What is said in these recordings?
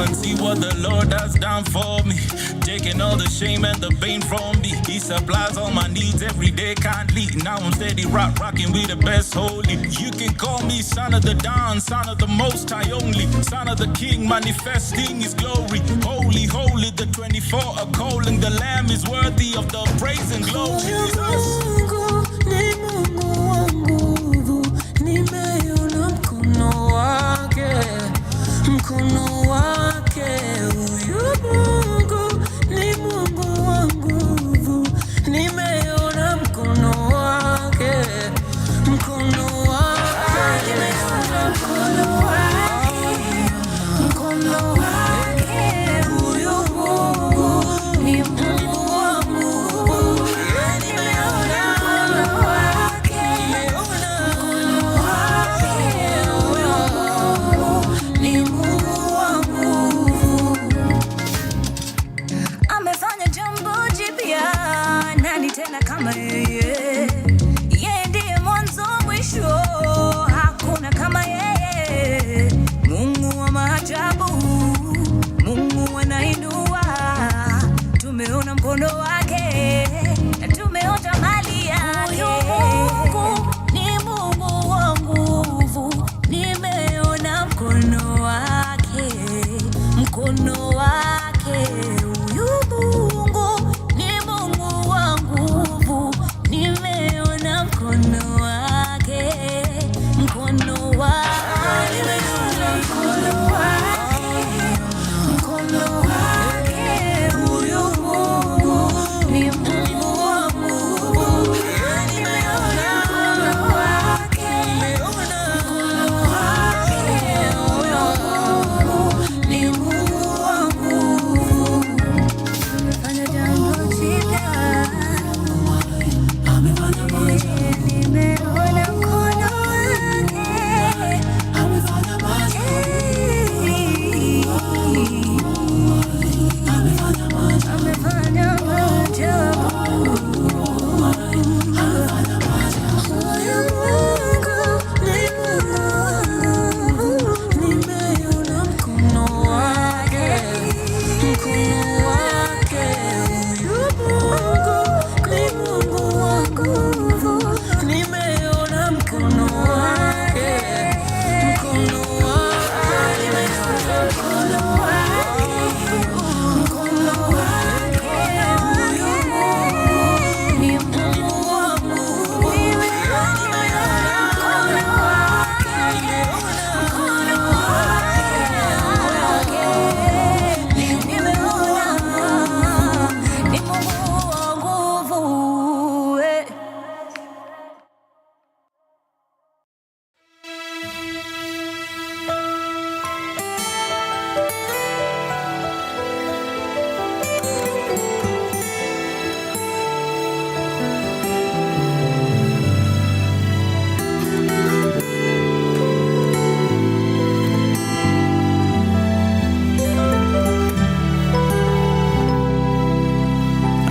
and see what the Lord has done for me. Taking all the shame and the pain from me. He supplies all my needs every day, kindly. Now I'm steady rocking with the best holy. You can call me son of the dawn, son of the most high only. Son of the king, manifesting his glory. Holy, holy, the 24 are calling. The lamb is worthy of the praise and glory. Mkono wake huyu Mungu ni Mungu wa nguvu, nimeona mkono wake, mkono wake, nimeona mkono wake, mkono wake huyu Mungu ni Mungu wa nguvu, nimeona mkono wake, mkono wake huyu Mungu ni Mungu. Tena kama yeye ndiye mwanzo mwisho, hakuna kama yeye. Mungu wa maajabu, Mungu anainua. Tumeona mkono wake na tumeona mali yake. Mungu ni Mungu wa nguvu, nimeona mkono wake, mkono wake. Huyu Mungu ni Mungu wa nguvu, nimeona mkono wake, mkono wake, nimeona mkono wake, mkono wake. Huyu Mungu ni Mungu wa nguvu, nimeona mkono wake, mkono wake. Huyu Mungu ni Mungu wa nguvu. Amefanya jambo jipya, amefanya maajabu, nimeona mkono wake, amefanya maajabu, amefanya maajabu, amefanya maajabu. Huyu Mungu ni Mungu, nimeona mkono wake, mkono wake. Huyu Mungu ni Mungu wa nguvu, nimeona mkono wake, mkono wake, nimeona mkono wake, mkono wake. Huyu Mungu ni Mungu wa nguvu, nimeona mkono wake, mkono wake. Nimeona ni Mungu wa nguvu, eh.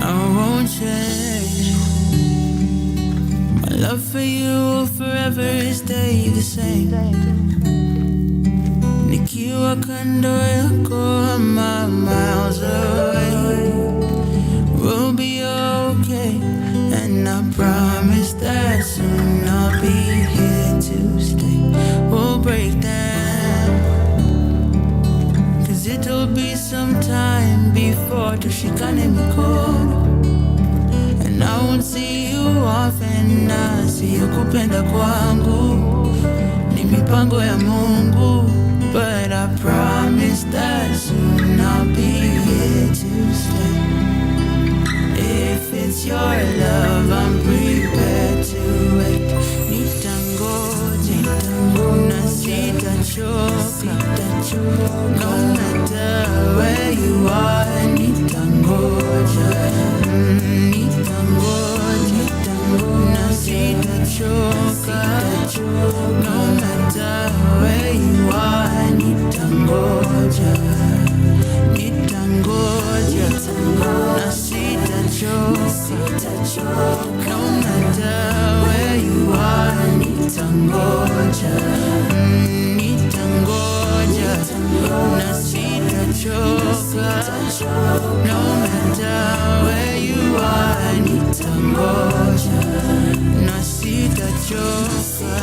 I won't change. My love for you will forever stay the same. Nikiwa kando yako, I'm miles away. We'll be okay, and I promise that soon I'll be here to stay. We'll break down, 'cause it'll be some time before tushikane mikono. And I won't see you often, na siyo kupenda kwangu, ni mipango ya Mungu. But I promise that soon I'll be here to stay. If it's your love, I'm prepared to wait. Nitangoja, na sitachoka. No matter where you are, nitangoja, nitangoja, na sitachoka. No matter where you are, nitangoja, nitangoja, na sitachoka. No matter where you are, nitangoja, nitangoja, na sitachoka. No matter where you are, nitangoja. Sitachoka,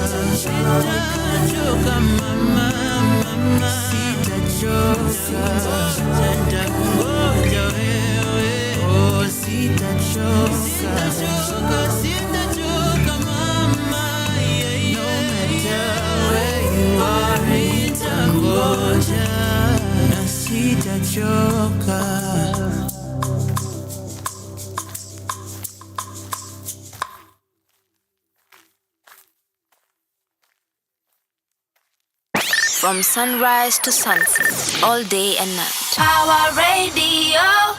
sitachoka mama, mama, sitachoka, nitakungoja wewe. Oh, sitachoka, sitachoka mama, yeah, yeah. No matter where you are, nitangoja na sitachoka. From sunrise to sunset, all day and night. Our radio.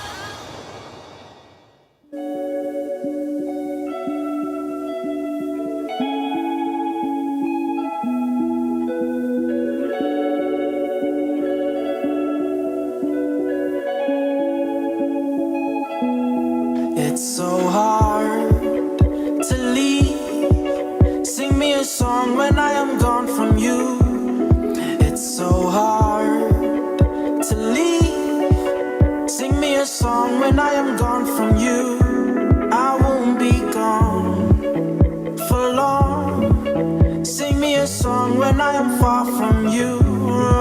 It's so hard to leave. Sing me a song when I am gone from you. It's so hard to leave. Sing me a song when I am gone from you. I won't be gone for long. Sing me a song when I am far from you.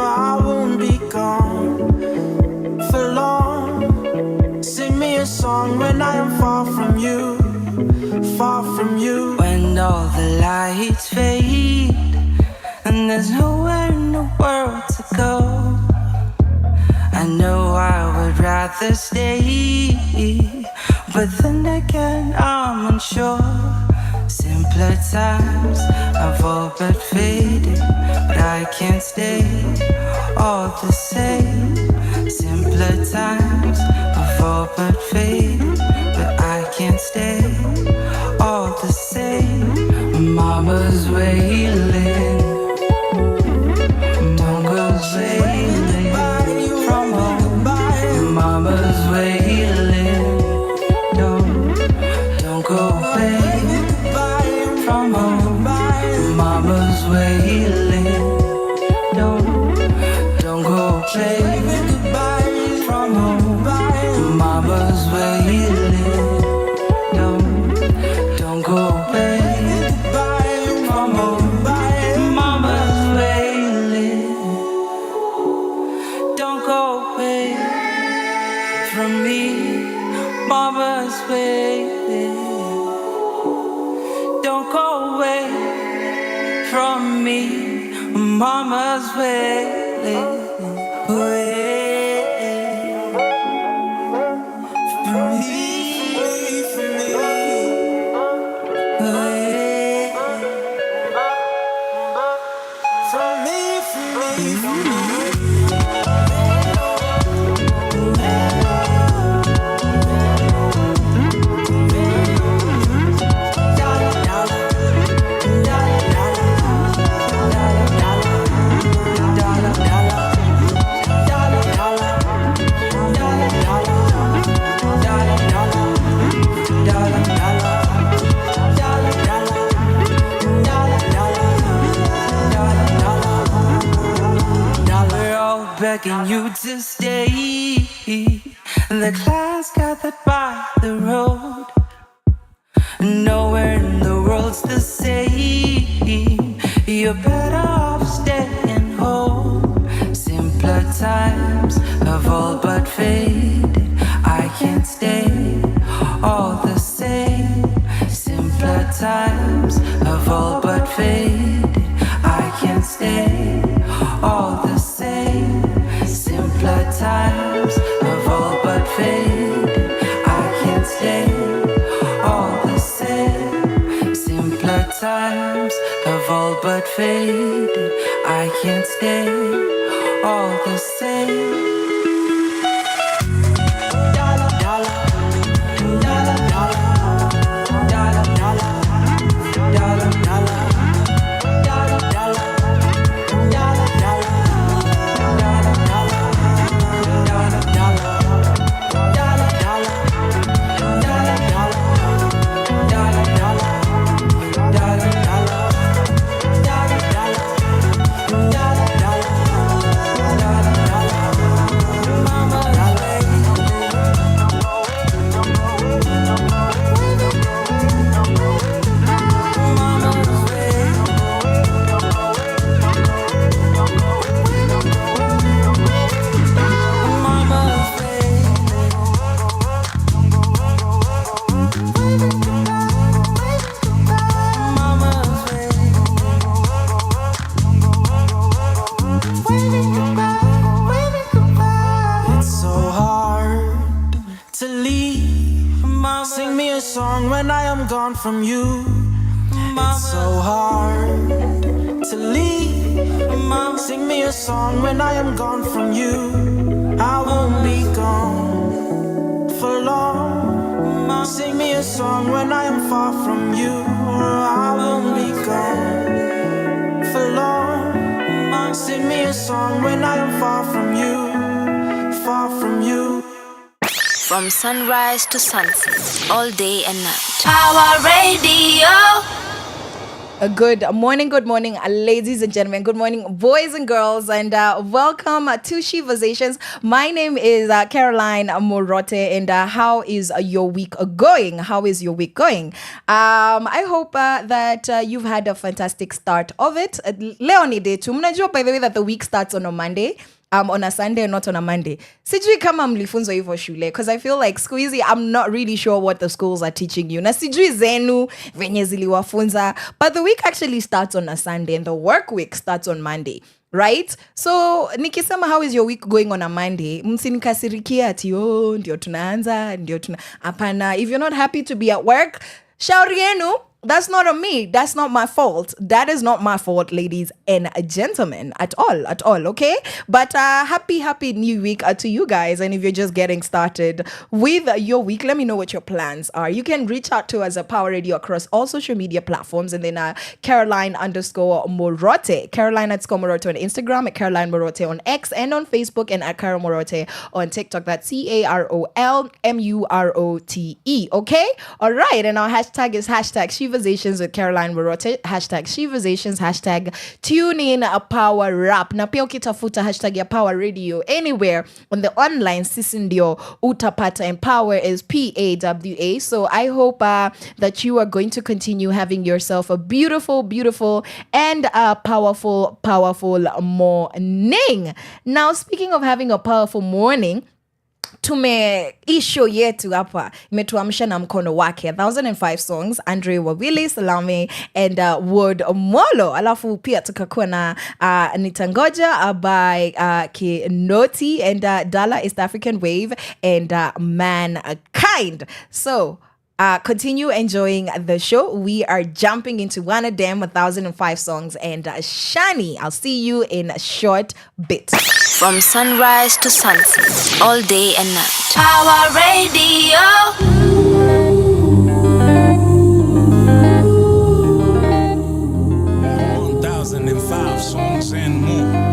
I won't be gone for long. Sing me a song when I am far from you, far from you. When all the lights fade and there's nowhere in the world to go, I know I would rather stay, but then again I'm unsure. Simpler times have all but faded, but I can't stay all the same. Simpler times have all but faded, but I can't stay all the same. Mama's wailing, Mongo's wailing from home. Mama's wailing, don't go away from home. Mama's wailing, don't go away from home. Mama's wailing, don't go away from home. Mama's wailing, don't go away from me. Mama's wailing, don't go away from me. Mama's wailing, wailing for me, for me, wailing for me, for me, for me. Begging you to stay. The class gathered by the road. Nowhere in the world's the same. You're better off staying home. Simpler times have all but faded. I can't stay all the same. Simpler times have all but faded. I can't stay all the same. Simpler times have all but faded. I can't stay all the same. Simpler times have all but faded. I can't stay all the same. gone from you. It's so hard to leave. Sing me a song when I am gone from you. I won't be gone for long. Sing me a song when I am far from you. I won't be gone for long. Sing me a song when I am far from you, far from you. From sunrise to sunset, all day and night. Power Radio. Good morning, ladies and gentlemen. Good morning, boys and girls, and welcome to Sheversations. My name is Caroline Murote, and how is your week going? How is your week going? I hope that you've had a fantastic start of it. Leonie Day too. Mnajua by the way that the week starts on a Monday. On a Sunday, not on a Monday. Sijui kama mlifunzo hivyo shule, because I feel like squeezy, I'm not really sure what the schools are teaching you. Na sijui zenu venye ziliwafunza, but the week actually starts on a Sunday and the work week starts on Monday. Right? So, nikisema how is your week going on a Monday? Msinikasirikia ati ndio tunaanza, apana. If you're not happy to be at work, shauri yenu. That's not on me. That's not my fault. That is not my fault, ladies and gentlemen, at all, okay? But happy new week to you guys. And if you're just getting started with your week, let me know what your plans are. You can reach out to us at Power Radio across all social media platforms, and then Caroline_Murote. Caroline_Murote on Instagram, at Caroline Murote on X, and on Facebook, and at Carol Murote on TikTok. That's CarolMurote, okay? All right, and our hashtag is Sheversations with Caroline Murote, hashtag Sheversations, hashtag tune in a Power Rap. Na pia ukitafuta hashtag ya Power Radio anywhere on the online, sisi ndio utapata, and Power is PAWA. So I hope that you are going to continue having yourself a beautiful and powerful morning. Now, speaking of having a powerful morning, isho yetu hapa imetuamsha na mkono wake 1005 songs, Andre Wawili, Salame, and Word Molo. Alafu pia tukakuwa na Nitangoja by Kinoti, and Dala East African Wave, and Mankind. So continue enjoying the show. We are jumping into one of them 1005 songs, and Shani, I'll see you in a short bit. From sunrise to sunset, all day and night. Power Radio. 1005 songs and more.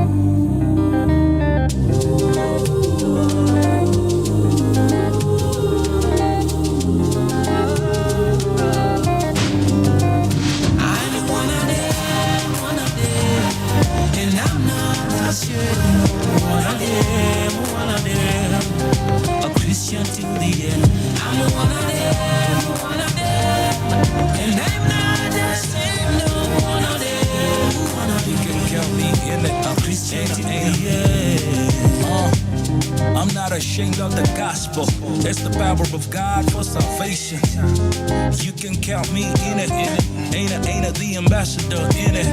A Christian till the end. I'm one of them, and I'm not the same. No, one of them. You can count me in it. A Christian till the end. I'm not ashamed of the gospel. It's the power of God for salvation. You can count me in it. Ain't a the ambassador in it.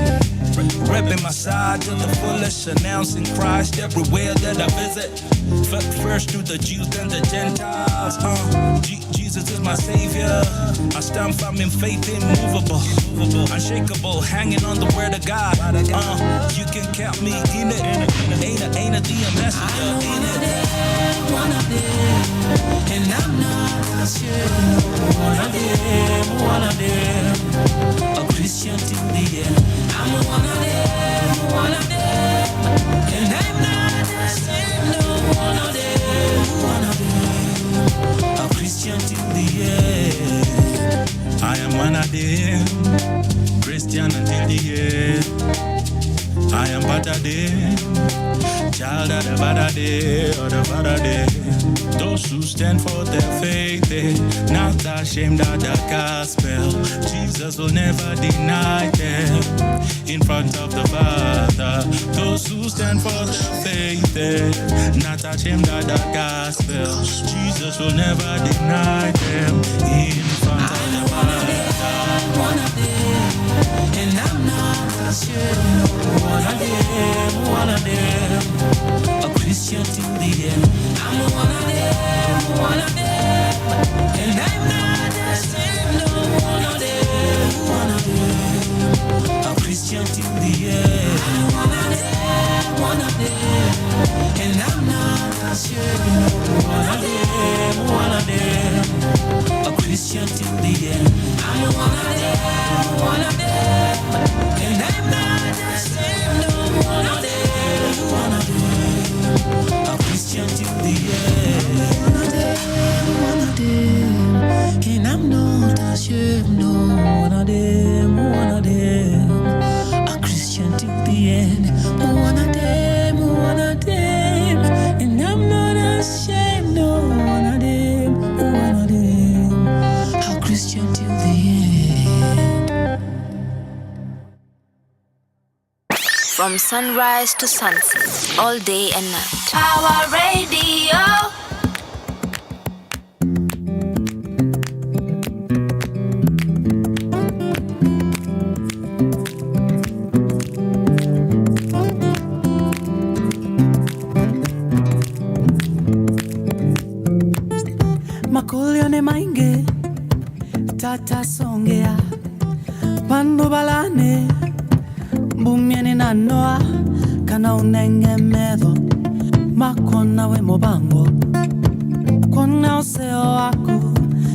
Repping my side to the fullest, announcing Christ everywhere that I visit. First to the Jews and the Gentiles. Jesus is my savior. I stand firm in faith, immovable, unshakable, hanging on the word of God. You can count me in it. Ain't a the ambassador in it. One of them, and I'm not ashamed. One of them, a Christian till the end. I'm one of them, and I'm not ashamed. No, one of them, a Christian till the end. I am one of them, Christian until the end. I am better than child of the better day or the better day. Those who stand for their faith, not ashamed of the gospel. Jesus will never deny them in front of the Father. Those who stand for their faith, not ashamed of the gospel. Jesus will never deny them in front of the Father. One of them, and I'm not ashamed. One of them, a Christian till the end. I'm one of them, and I'm not ashamed. No, one of them. one of them, and I'm not ashamed. One of them, one of them, a Christian till the end. I'm one of them, and I'm not ashamed. One of them, a Christian till the end. One of them, and I'm not ashamed. No, one of them, a Christian till the end. One of them, and I'm not ashamed. No, one of them, a Christian till the end. From sunrise to sunset, all day and night. Our radio. Makulione mainge, tata songea, pando balane, bumiene nanoa, kana unenge medo, makona we mobango, kona oseo aku,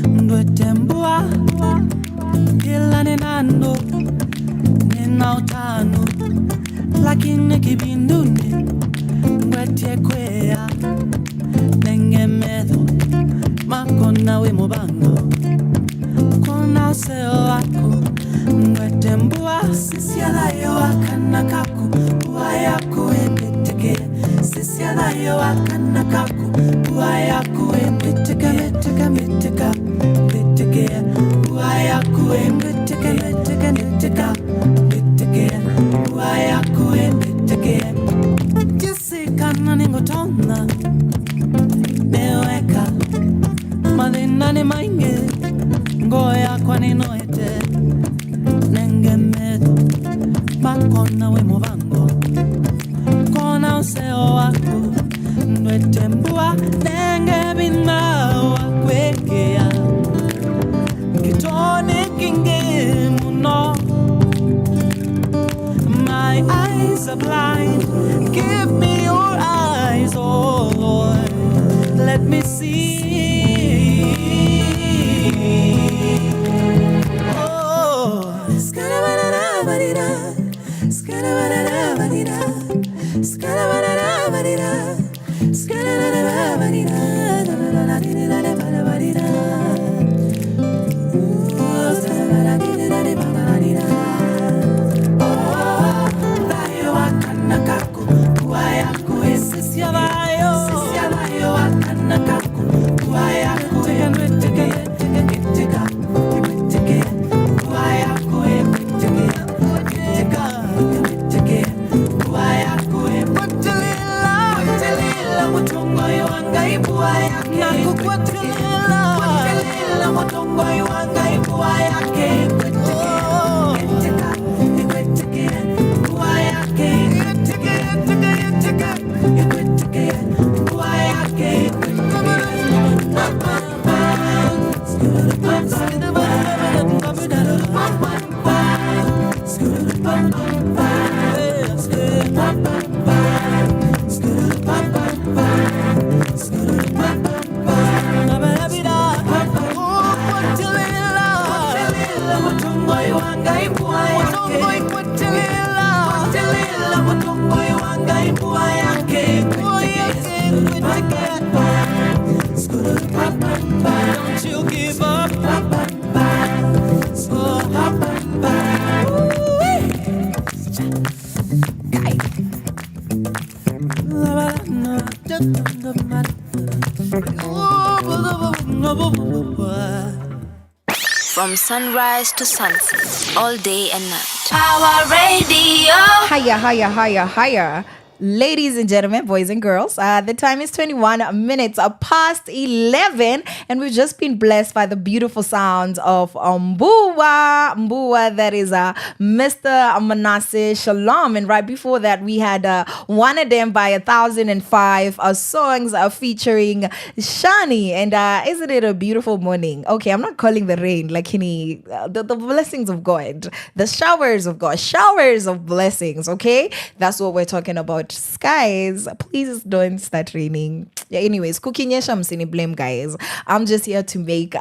ndwetembua, gilane nando, nina utanu, lakini kibinduni, ngwetie kwea, nenge medo, makona we mobango, kona oseo aku, ngwetembua, sisi alayo akana kaku, uayaku embeteke, sisi alayo akana kaku, uayaku embeteke, meteka, beteke, uayaku embeteke, meteka, beteke, uayaku embeteke, jisika naningotona, neweka, malina ni mainge, ngoya kwa ninoete, nenge medo, makona we movango, kona useo waku, nwetembua, nenge bina wakwekea, kitone kinge muno, my eyes are blind, give me your eyes, oh Lord, let me see. From sunrise to sunset, all day and night. Our radio. Higher. Ladies and gentlemen, boys and girls, the time is 21 minutes past 11, and we've just been blessed by the beautiful sounds of Mbua, that is Mr. Manasseh Shalom. And right before that, we had One of Them by 1005 songs featuring Shani. And isn't it a beautiful morning? Okay, I'm not calling the rain like the blessings of God, the showers of God, showers of blessings, okay? That's what we're talking about. out. Skies, please don't start raining. Yeah, anyways, kukinyesha msini blame, guys. I'm just here to make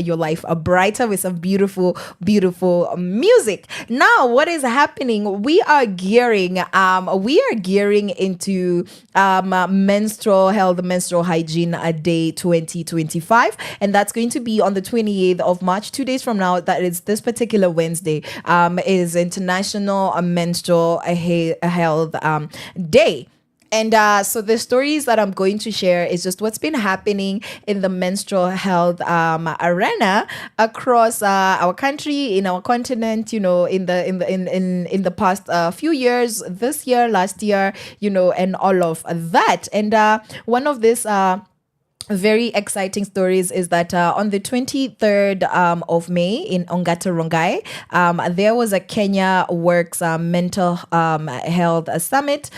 your life brighter with some beautiful, beautiful music. Now, what is happening? We are gearing into menstrual health, menstrual hygiene day 2025, and that's going to be on the 28th of March, 2 days from now. That is this particular Wednesday. Is International Menstrual Health Day. And so the stories that I'm going to share is just what's been happening in the menstrual health arena across our country, in our continent, in the past few years, this year, last year, and all of that. And one of this very exciting stories is that on the 23rd of May in Ongata Rongai, there was a Kenya Works Mental Health Summit,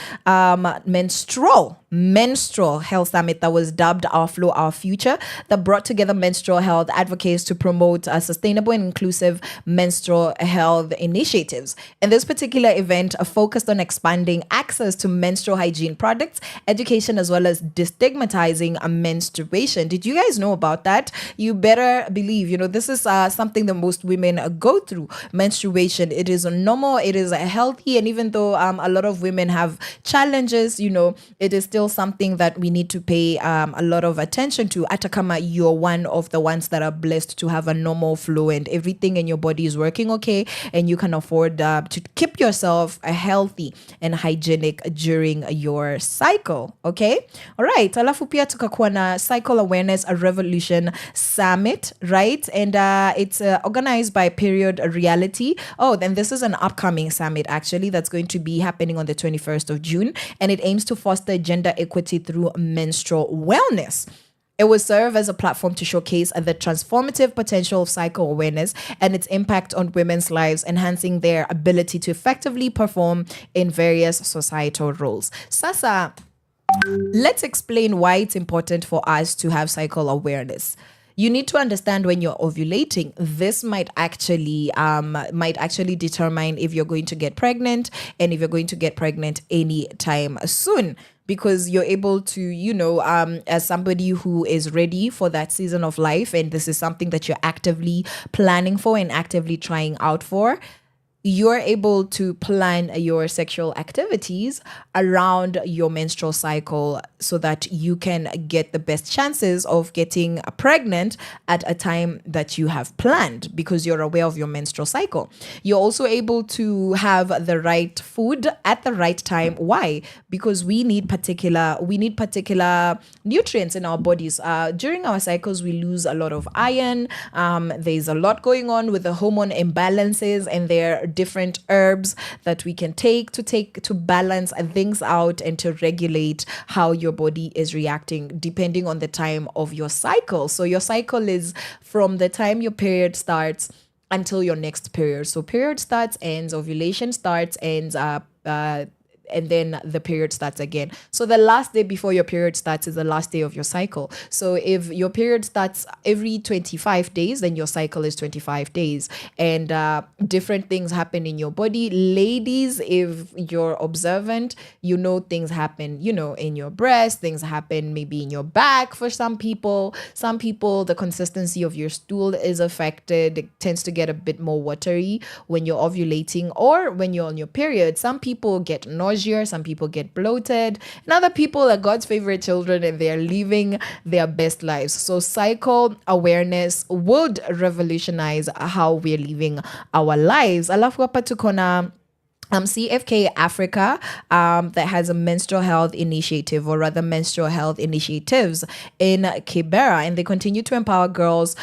Menstrual Health Summit, that was dubbed Our Flow, Our Future, that brought together menstrual health advocates to promote sustainable and inclusive menstrual health initiatives. And this particular event focused on expanding access to menstrual hygiene products, education, as well as destigmatizing menstruation. Did you guys know about that? You better believe, this is something that most women go through. Menstruation, it is normal, it is healthy, and even though a lot of women have challenges, it is still something that we need to pay a lot of attention to. Atakama, you're one of the ones that are blessed to have a normal flow and everything in your body is working okay, and you can afford to keep yourself healthy and hygienic during your cycle. Okay, all right. Alafu pia tukakuwa na Cycle Awareness Revolution Summit, right? And it's organized by Period Reality. Oh, then this is an upcoming summit actually that's going to be happening on the 21st of June, and it aims to foster gender equity through menstrual wellness. It will serve as a platform to showcase the transformative potential of cycle awareness and its impact on women's lives, enhancing their ability to effectively perform in various societal roles. Sasa, let's explain why it's important for us to have cycle awareness. You need to understand when you're ovulating. This might actually determine if you're going to get pregnant, and if you're going to get pregnant anytime soon, because you're able to, as somebody who is ready for that season of life, and this is something that you're actively planning for and actively trying out for, you're able to plan your sexual activities around your menstrual cycle so that you can get the best chances of getting pregnant at a time that you have planned, because you're aware of your menstrual cycle. You're also able to have the right food at the right time. Why? Because we need particular nutrients in our bodies. During our cycles, we lose a lot of iron. There's a lot going on with the hormone imbalances, and there are different herbs that we can take to balance things out and to regulate how your body is reacting depending on the time of your cycle. So your cycle is from the time your period starts until your next period. So period starts, ends, ovulation starts, ends, and then the period starts again. So the last day before your period starts is the last day of your cycle. So if your period starts every 25 days, then your cycle is 25 days. And different things happen in your body. Ladies, if you're observant, things happen, in your breast, things happen maybe in your back for some people. Some people, the consistency of your stool is affected. It tends to get a bit more watery when you're ovulating or when you're on your period. Some people get nausea, some people get bloated, and other people are God's favorite children and they're living their best lives. So cycle awareness would revolutionize how we're living our lives. Alafu hapa tuko na CFK Africa that has a menstrual health initiative, or rather menstrual health initiatives in Kibera, and they continue to empower girls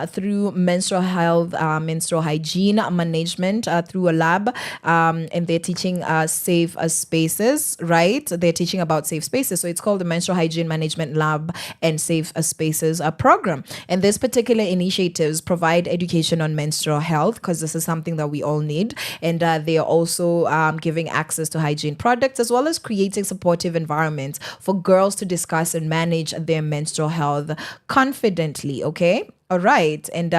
through menstrual health, menstrual hygiene management through a lab, and they're teaching safe spaces, right? They're teaching about safe spaces. So it's called the Menstrual Hygiene Management Lab and Safe Spaces program. And this particular initiatives provide education on menstrual health, because this is something that we all need, and they are also giving access to hygiene products, as well as creating supportive environments for girls to discuss and manage their menstrual health confidently. Okay. All right. And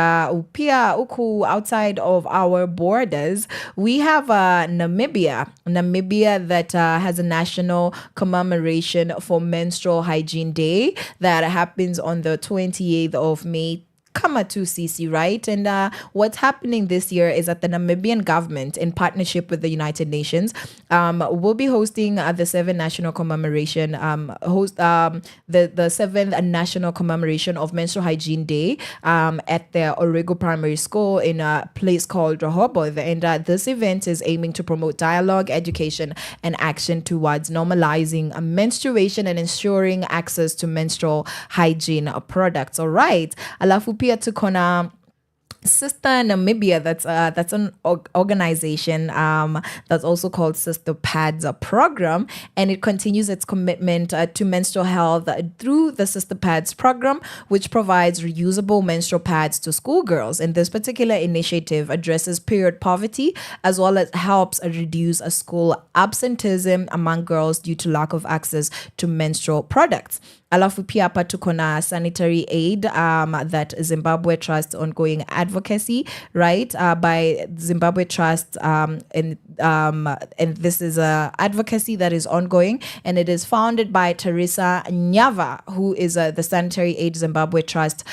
pia uku outside of our borders, we have Namibia. Namibia that has a national commemoration for Menstrual Hygiene Day that happens on the 28th of May. Kamatu CC, right? And what's happening this year is that the Namibian government, in partnership with the United Nations, will be hosting the seventh national commemoration, the seventh national commemoration of Menstrual Hygiene Day at the Orego Primary School in a place called Rehoboth. And this event is aiming to promote dialogue, education, and action towards normalizing menstruation and ensuring access to menstrual hygiene products. All right. Alafu pia tuko na Sister Namibia, that's an organization that's also called Sister Pads program, and it continues its commitment to menstrual health through the Sister Pads program, which provides reusable menstrual pads to schoolgirls. And this particular initiative addresses period poverty as well as helps reduce school absenteeism among girls due to lack of access to menstrual products. Alafu pia hapa tuko na sanitary aid that Zimbabwe Trust ongoing advocacy, right, by Zimbabwe Trust, and this is a advocacy that is ongoing, and it is founded by Teresa Nyava, who is the Sanitary Aid Zimbabwe Trust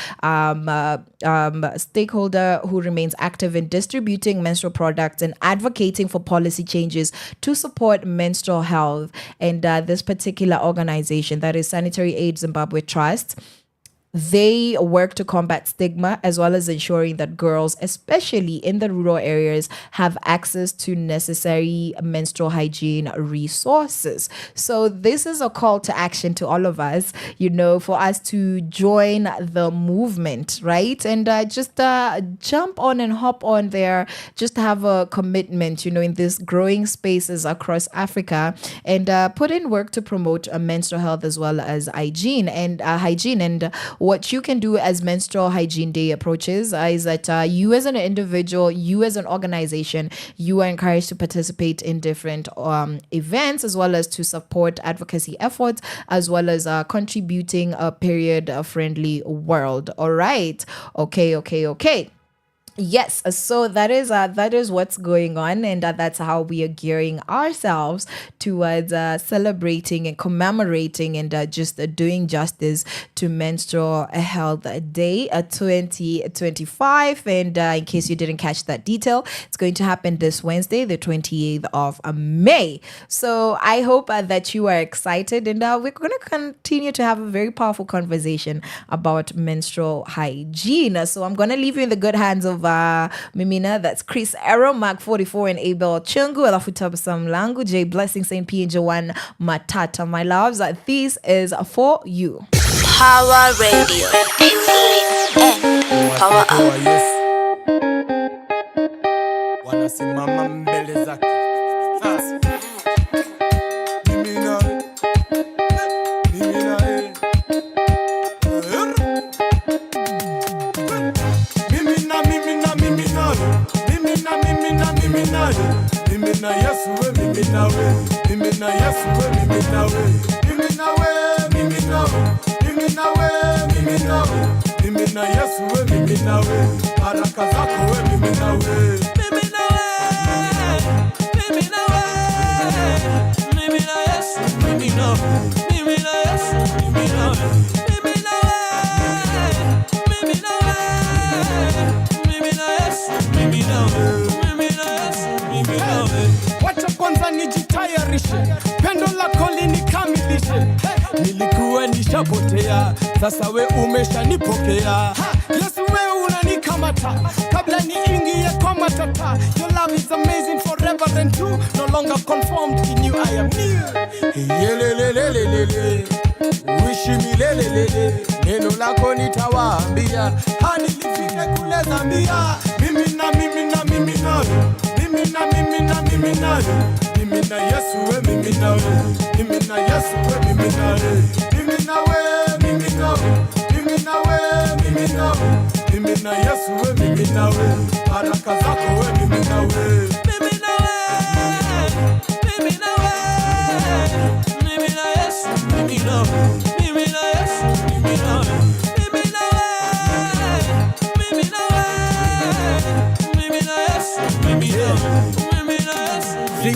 stakeholder who remains active in distributing menstrual products and advocating for policy changes to support menstrual health. And this particular organization, that is Sanitary Aid Zimbabwe Trust, they work to combat stigma as well as ensuring that girls, especially in the rural areas, have access to necessary menstrual hygiene resources. So this is a call to action to all of us, for us to join the movement, right? And just jump on and hop on there, just have a commitment, in these growing spaces across Africa, and put in work to promote menstrual health as well as hygiene. And what you can do as Menstrual Hygiene Day approaches is that you as an individual, you as an organization, you are encouraged to participate in different events as well as to support advocacy efforts as well as contributing a period-friendly world. All right. Okay. Yes, so that is what's going on, and that's how we are gearing ourselves towards celebrating and commemorating and just doing justice to Menstrual Health Day 2025. And in case you didn't catch that detail, it's going to happen this Wednesday, the 28th of May. So I hope that you are excited, and we're going to continue to have a very powerful conversation about menstrual hygiene. So I'm going to leave you in the good hands of Mimina, that's Chris Arrow, Mark 44, and Abel Chungu, Alafutab Samlangu, J Blessing, St. P, and Joanne Matata. My loves, this is for you. Power Radio. And Power Up. Wacha kwanza nijitayarishe, pendo lako linikamilishe. Nilikuwa nishapotea, sasa we umeshanipokea. Yesu we unanikamata, kabla niingie kwa matata. Your love is amazing forever and true, no longer conformed, in you I am new. Yelelelelelele, wishi milelelele, neno lako nitawaambia, hadi nifike kule Zambia. Mimina Yesu we mimina we, mimina Yesu we mimina we, mimina we, mimina Yesu we mimina we, baraka zako we mimina we, mimina Yesu mimina we, mimina Yesu mimina we, mimina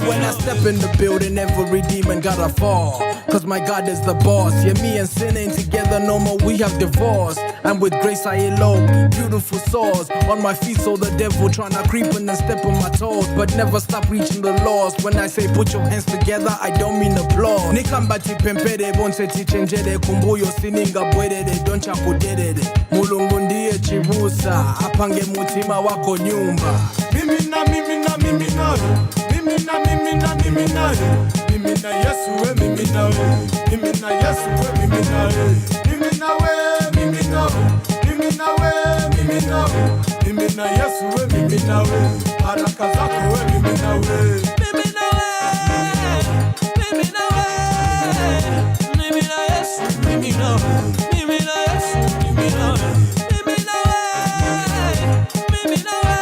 when I step in the building, every demon gotta fall. Cause my God is the boss. Yeah, me and sin ain't together no more, we have divorced. And with grace I elope, beautiful souls on my feet, so the devil tryna creep in and step on my toes. But never stop reaching the laws. When I say put your hands together, I don't mean applause. Nikambati pempere, bonse tichenjere, kumbuyo sininga bwedede, doncha kudedede. Mulungu ndiye chibusa, apange mutima wako nyumba. Mimi na mimi na mimi na mimi na mimi na mimi na mimi na Yesu we mimi na we mimi na Yesu we mimi na we mimi na we mimi na we mimi na we mimi na we mimi na Yesu we mimi na we baraka zako we mimi na we mimi na we mimi na we mimi na Yesu mimi na we mimi na Yesu mimi na we mimi na we mimi na we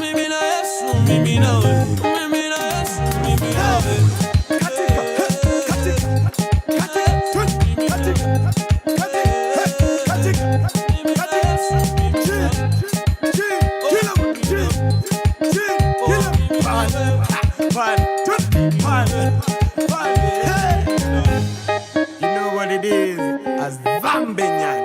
mimi na Yesu mimi na we mimi na Yesu mimi na we You know what it is as Vambenyan.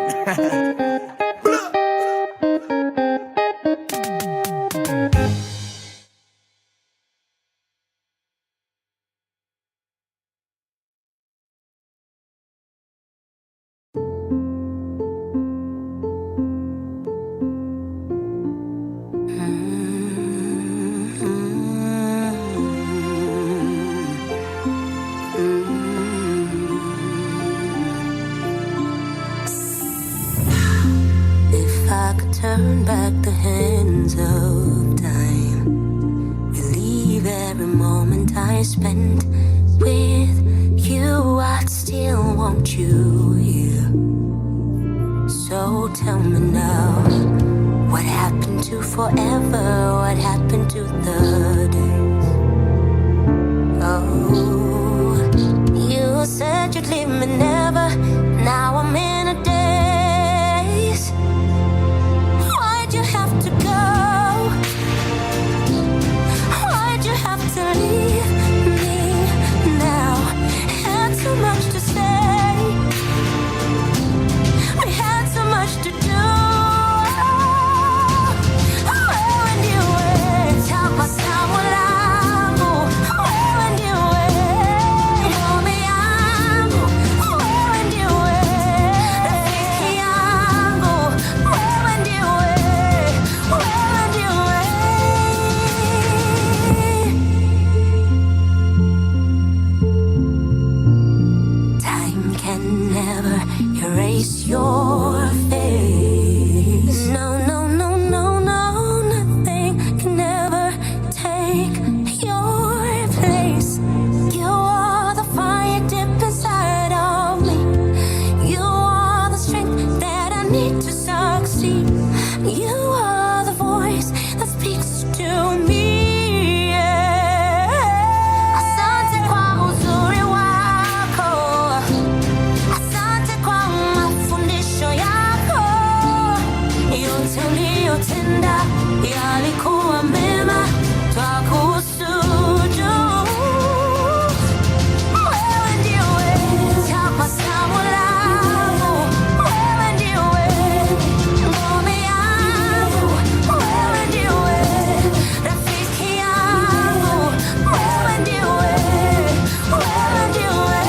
Turn back the hands of time, relieve every moment I spent with you. I'd still want you here. So tell me now, what happened to forever? What happened to the days? Oh, you said you'd leave me never. Now I'm in a daze. Why'd you have to go? Why'd you have to leave me now? Had so much to say. We had so much to do. Where and you were, tapa samulangu. Where and you were, momi yangu. Where and you were, rafiki yangu. Where and you were, where and you were. Time can never erase your face. No, no, no, no, no, nothing can ever take your place. You are the fire deep inside of me. You are the strength that I need to succeed. You are the voice that speaks to me. Asante kwa uzuri wako. Asante kwa mafundisho yako. Yote uliyotenda yalikuwa mema, twakusujudu. Wewe ndiwe tabasamu langu. Wewe ndiwe ngome yangu. Wewe ndiwe rafiki yangu. Wewe ndiwe, wewe ndiwe.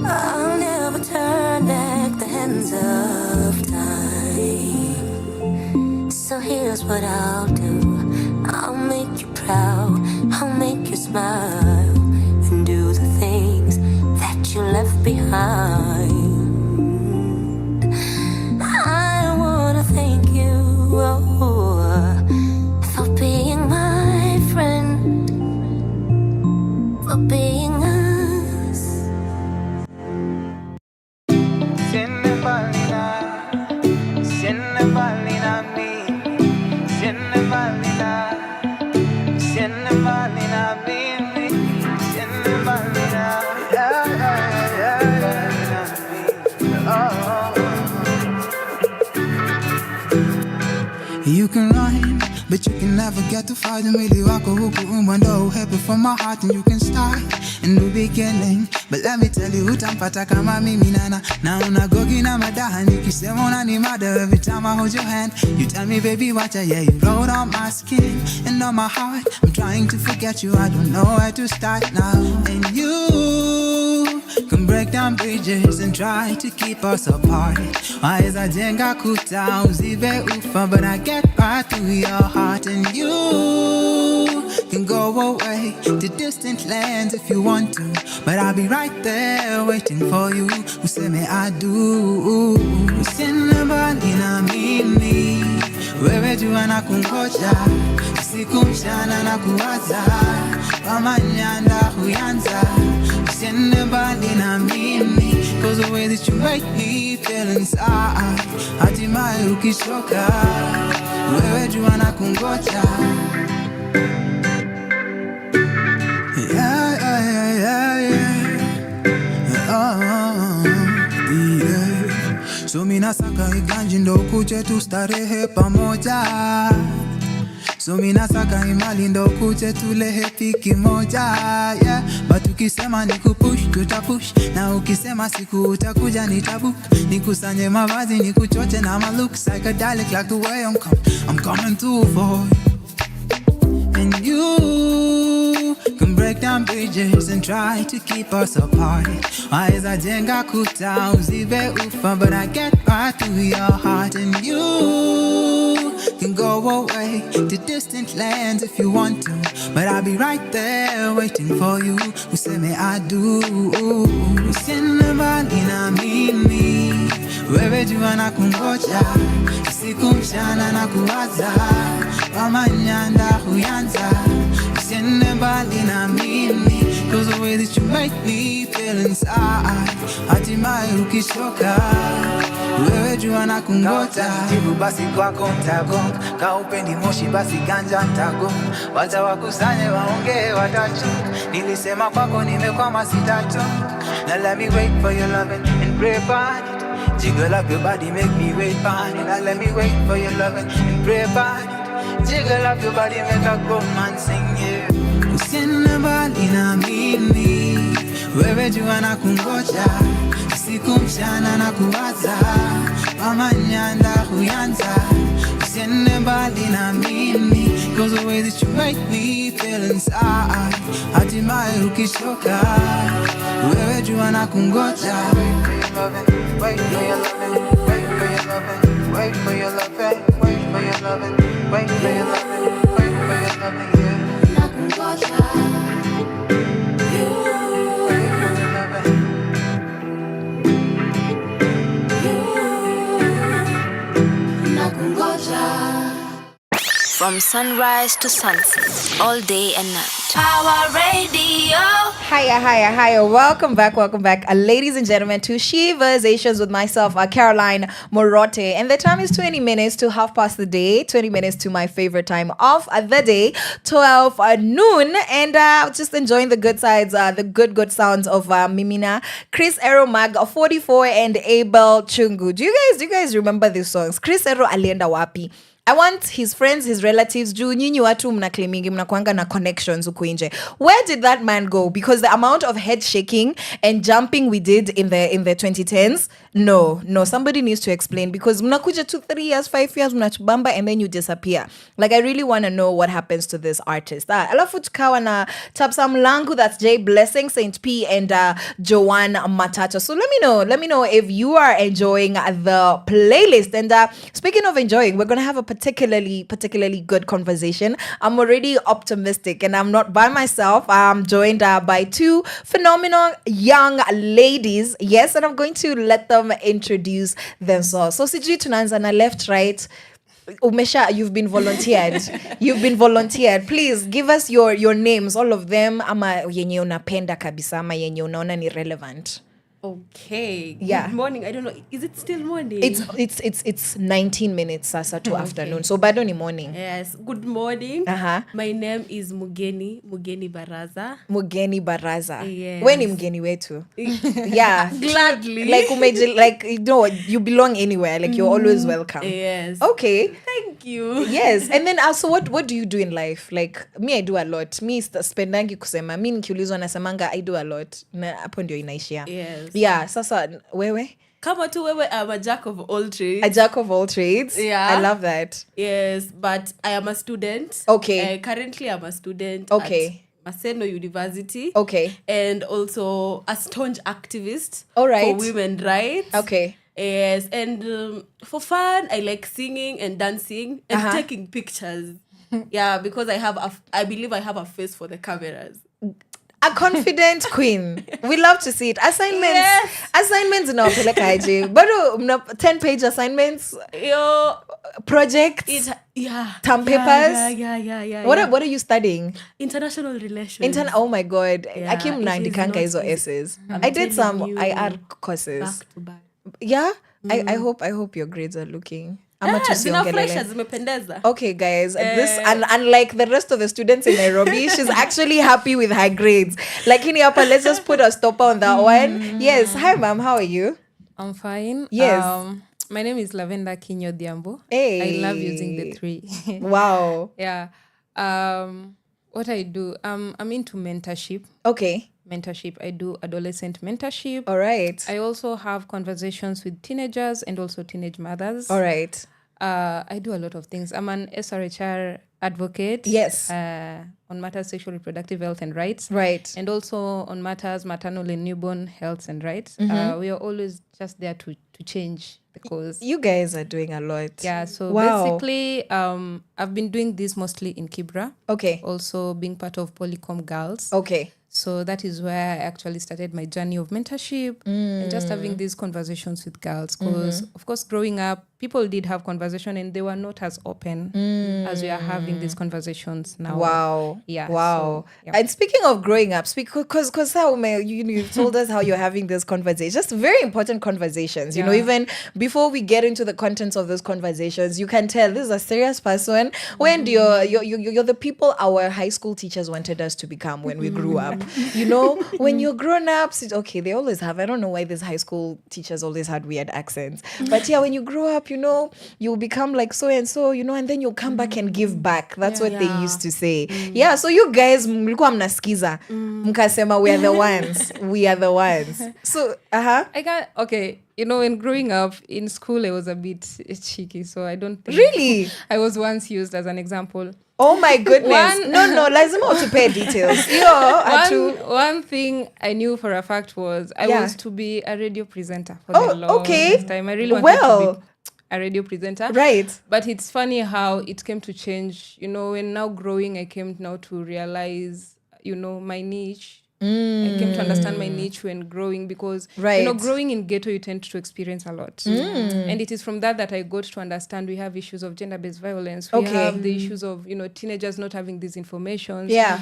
I'll never turn back the hands of time. So here's what I'll do. I'll make you proud. I'll make you smile and do the things that you left behind. I wanna thank you for being my friend, for being us. but you can never get to find the mwili wako huku umwendo happy from my heart and you can start in the beginning. But let me tell you, utampata kama mimi nana na unagogi na madaha nikisema unanimada. Every time I hold your hand, you tell me baby watcha, yeah, you wrote on my skin and on my heart. I'm trying to forget you, I don't know where to start now. And you can break down bridges and try to keep us apart. Waeza jenga kuta uzibe ufa, but I get right through your heart. And you can go away to distant lands if you want to, but I'll be right there waiting for you. Useme I do. Usine mbali na mimi, wewe jua na kungoja, usiku mchana na kuwaza, kama nyanda huyanza. Usine mbali na mimi, 'cause the way that you make me feel inside, hatimaye ukishoka, wewe jua na kungoja. Yeah, yeah, yeah, yeah. Yeah. So mina saka iganji ndo kuje tustarehe pamoja. So mina saka imali ndo kuje tulehe piki moja. Yeah. But ukisema nikupush tutapush, na ukisema siku utakuja nitabook. Nikusanye mavazi nikuchoche na my look psychedelic like the way I'm coming through for you. And you can break down bridges and try to keep us apart. Waeza jenga kuta uzibe ufa, but I get right through your heart. And you can go away to distant lands if you want to, but I'll be right there waiting for you. Useme I do. Usine mbali na mimi, wewe jua na kungoja, usiku mchana na kuwaza, kama nyanda huyanza. Usine mbali na mimi, 'cause the way that you make me feel inside, hatimaye ukishoka, wewe jua na kungoja. Jibu basi kwako ntagonga, kaupendi moshi basi ganja ntagonga. Wacha wakusanye waongee watachoka, nilisema kwako nimekwama sitatoka. Now let me wait for your loving and pray about it. Jiggle up your body, make me wait for it. Now let me wait for your loving and pray about it. Jiggle up your body, make a grown man sing, yeah. Usine mbali na mimi, wewe jua na kungoja, usiku mchana na kuwaza, kama nyanda huyanza. Usine mbali na mimi, 'cause the way that you make me feel inside, hatimaye ukishoka, wewe jua na kungoja. Wait for your loving, wait for your loving, wait for your loving, wait for your loving, wait for your loving, wait for your loving, yeah. Nakungoja, you, wait for your loving, you, nakungoja. From sunrise to sunset, all day and night. Our radio. Hiya. Welcome back, ladies and gentlemen, to Sheversations with myself, Caroline Murote. And the time is 20 minutes to 12:30, 20 minutes to my favorite time of the day, 12 noon. And just enjoying the good sides, the good sounds of Mimina, Chris Ero Mag 44, and Abel Chungu. Do you guys remember these songs? Chris Ero alienda wapi? I want his friends, his relatives, juu nyinyi watu mnaclaimingi mnakuanga na connections huku nje. Where did that man go? Because the amount of head shaking and jumping we did in the 2010s, no, somebody needs to explain, because mnakuja 2, 3 years, 5 years mnatubamba and then you disappear. Like, I really want to know what happens to this artist. Alafu tukawa na Tapsa Mlangu, that's Jay Blessing, Saint P, and Joanne Matato. So let me know if you are enjoying the playlist. And speaking of enjoying, we're going to have a particularly good conversation. I'm already optimistic, and I'm not by myself. I'm joined by two phenomenal young ladies. Yes, and I'm going to let them introduce themselves. So sijui tunaanza na left, right. Umesha, you've been volunteered. Please give us your names, all of them, ama yenye unapenda kabisa, ama yenye unaona ni relevant. Okay. Yeah. Good morning. I don't know. Is it still morning? It's 19 minutes sasa to afternoon. So bado ni morning. Yes. Good morning. Uh-huh. My name is Mugeni Baraza. Mugeni Baraza. Yes. We ni mgeni wetu. Yeah. Gladly. Like you belong anywhere. Like you're always welcome. Yes. Okay. Thank you. Yes. And then also, what do you do in life? Like me, I do a lot. Me spendangi kusema. Mi nikiulizwa nasemanga I do a lot. Na hapo ndio inaishia. Yes. Yeah. Sasa wewe? Kama tu wewe, I'm a jack of all trades. A jack of all trades. Yeah. I love that. Yes, but I am a student. Okay. Currently, I'm a student. Okay. At Maseno University. Okay. And also a staunch activist. All right. For women's rights. Okay. Yes, and for fun, I like singing and dancing and taking pictures. Yeah, because I believe I have a face for the cameras. A confident queen. We love to see it. Assignments no peleka aje. But 10-page assignments. Projects. Term papers. Yeah. What are you studying? International relations. Oh my god. Yeah, Akim naandikanga hizo essays. I did some IR courses. Back to back. Yeah. I hope your grades are looking. Zimependeza. Okay, guys, this and unlike the rest of the students in Nairobi, she's actually happy with her grades. Like in Yapa, let's just put a stopper on that one. Yes. Hi, ma'am. How are you? I'm fine. Yes. My name is Lavender Akinyi. Hey. I love using the 3. Wow. Yeah. What I do, I'm into mentorship. Okay. I do adolescent mentorship. All right. I also have conversations with teenagers and also teenage mothers. All right. I do a lot of things. I'm an SRHR advocate. Yes. On matters sexual reproductive health and rights. Right. And also on matters maternal and newborn health and rights. We are always just there to change the cause. You guys are doing a lot. Yeah. So wow. basically, I've been doing this mostly in Kibra. Okay. Also being part of Polycom Girls. Okay. So that is where I actually started my journey of mentorship and just having these conversations with girls. Because, of course, growing up, people did have conversation and they were not as open as we are having these conversations now. Wow. Yeah. Wow. So, yeah. And speaking of growing up, because you told us how you're having this conversation, just very important conversations. You know, even before we get into the contents of those conversations, you can tell this is a serious person. When you're the people our high school teachers wanted us to become when we grew up. You know, when you're grown ups, okay, they always have. I don't know why these high school teachers always had weird accents. But yeah, when you grow up, you know, you'll become like so and so, you know, and then you'll come back and give back. That's what they used to say. Yeah, so you guys, mlikuwa mnasikiza. Mkasema, we are the ones. We are the ones. So, okay, you know, when growing up in school, I was a bit cheeky, so I don't think... Really? I was once used as an example. Oh my goodness. No, lazima utupe details. One thing I knew for a fact was I was to be a radio presenter for the longest time. I really wanted to be a radio presenter. Right. But it's funny how it came to change. You know, when now growing, I came now to realize, you know, my niche. I came to understand my niche when growing because, you know, growing in ghetto, you tend to experience a lot. And it is from that I got to understand we have issues of gender-based violence. We have the issues of, you know, teenagers not having these information. Yeah.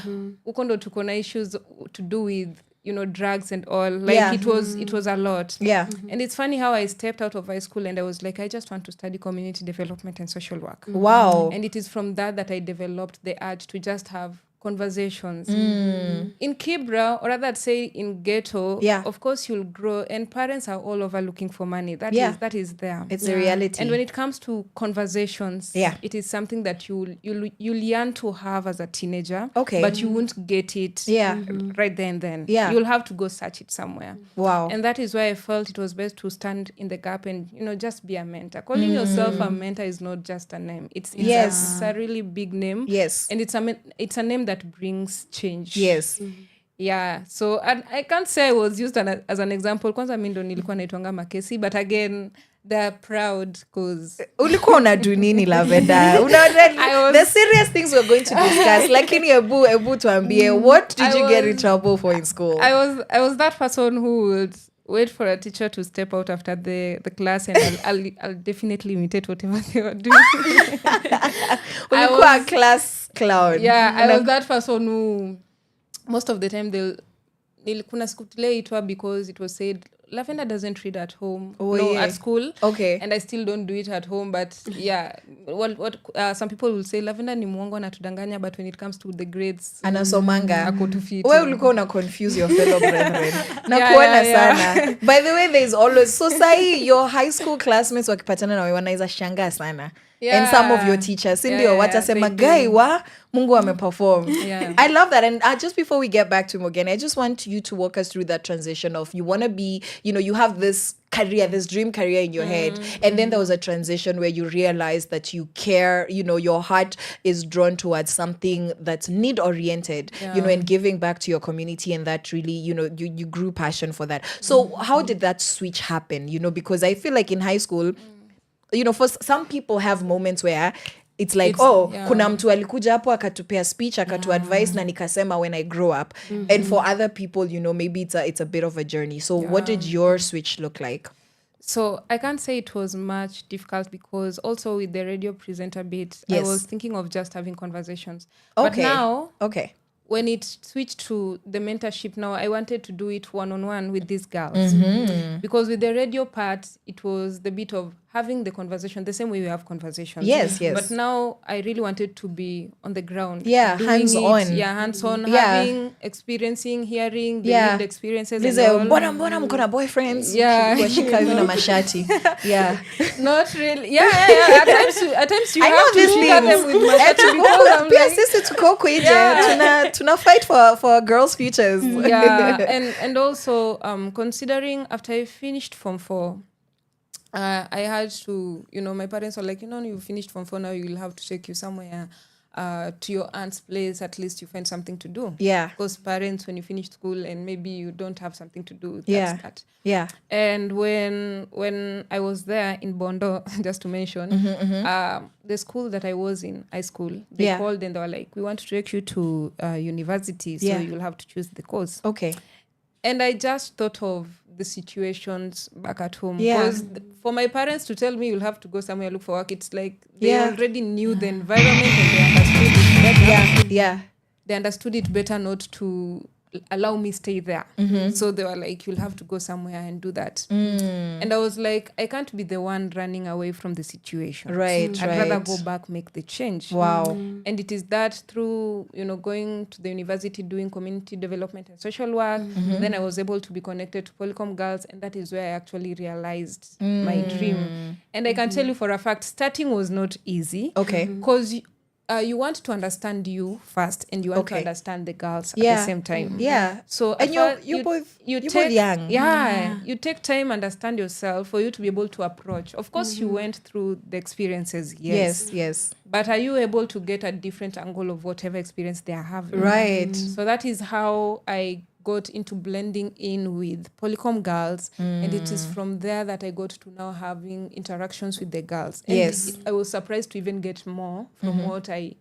Ukondo tukona issues to do with, you know, drugs and all. Like it was a lot. Yeah. And it's funny how I stepped out of high school and I was like, I just want to study community development and social work. Wow. And it is from that I developed the urge to just have conversations. In Kibra, or rather I'd say in ghetto, of course you'll grow and parents are all over looking for money. That is there. It's a reality. And when it comes to conversations, it is something that you'll yearn to have as a teenager. Okay. But you won't get it right there and then. Yeah. You'll have to go search it somewhere. Wow. And that is why I felt it was best to stand in the gap and, you know, just be a mentor. Calling yourself a mentor is not just a name. It's a really big name. Yes. And it's a name that brings change. Yes. Yeah. So I can't say I was used as an example. Kwanza mimi ndo nilikuwa naitwanga Makesi, but again they're proud because ulikuwa unadu nini Lavender? The serious things we're going to discuss. Lakini ebu tuambie, what did you get in trouble for in school? I was that person who would wait for a teacher to step out after the class and I'll definitely imitate whatever they were doing. Ulikuwa a class clown. Yeah, I was that person who most of the time kuna siku tuliitwa because it was said Lavender doesn't read at home. Yeah. At school. Okay. And I still don't do it at home. But yeah, what some people will say, Lavender ni mwongo na tudanganya, but when it comes to the grades, anasomanga. ako tu fiti. Wewe ulikuwa una confuse your fellow brethren. Nakuona sana. By the way, there's always so sahi your high school classmates wakipatana na wewe wanaweza shangaa sana. And some of your teachers ndio watasema guy wa Mungu ameperform. I love that. And just before we get back to Mugeni, I just want you to walk us through that transition of you want to be, you have this career, this dream career in your head, and then there was a transition where you realized that you care, your heart is drawn towards something that's need oriented, and giving back to your community, and that really, you grew passion for that. So how did that switch happen? Because I feel like in high school, for some people have moments where it's like, kuna mtu alikuja hapo akatupea speech, akatu advice na nikasema when I grow up. And for other people, maybe it's a bit of a journey. So what did your switch look like? So I can't say it was much difficult because also with the radio presenter bit, I was thinking of just having conversations. Okay. But now, when it switched to the mentorship, now I wanted to do it one-on-one with these girls. Because with the radio part, it was the bit of having the conversation the same way we have conversations. Yes. But now I really wanted to be on the ground. Yeah, hands-on. Hands-on, having, experiencing, hearing the lived experiences. Mbona mkona boyfriends? Shika hivi na mashati. Yeah. Not really. Yeah. At times you have to look at them with mashati because I'm like, sisi tuko kweje. Tuna fight for girls' futures. Yeah, and also considering after I finished Form 4, I had to, my parents were like, you finished Form 4, now you'll have to take you somewhere to your aunt's place, at least you find something to do. Yeah. Because parents, when you finish school and maybe you don't have something to do, that's that. Yeah. And when I was there in Bondo, just to mention, the school that I was in, high school, they called and they were like, we want to take you to university, so you'll have to choose the course. Okay. And I just thought of the situations back at home. Because for my parents to tell me you'll have to go somewhere look for work, it's like they already knew the environment and they understood it better. They understood it better not to allow me stay there. So they were like, you'll have to go somewhere and do that. And I was like, I can't be the one running away from the situation. I'd rather go back, make the change. Wow. And it is that through, going to the university, doing community development and social work, then I was able to be connected to Polycom Girls, and that is where I actually realized my dream. And I can tell you for a fact, starting was not easy. Okay. Because you want to understand you first, and you want to understand the girls at the same time. Yeah. So and you're both young. Yeah. You take time, understand yourself for you to be able to approach. Of course, you went through the experiences. Yes. But are you able to get a different angle of whatever experience they are having? Right. So that is how I got into blending in with Polycom Girls, and it is from there that I got to now having interactions with the girls. And I was surprised to even get more from what I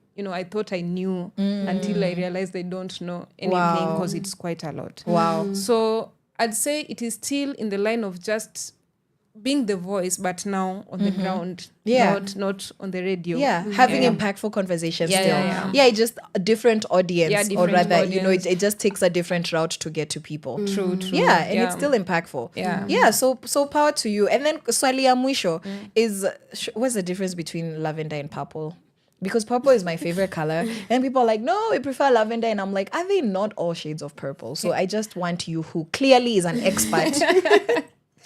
thought I knew until I realized I don't know anything because it's quite a lot. Wow. So I'd say it is still in the line of just being the voice, but now on the ground, not on the radio. Having impactful conversations still. It's just a different audience, or rather, audience. It just takes a different route to get to people. True. And it's still impactful. So power to you. And then swali ya mwisho is, what's the difference between lavender and purple? Because purple is my favorite color, and people are like, no, we prefer lavender, and I'm like, are they not all shades of purple? So I just want you, who clearly is an expert,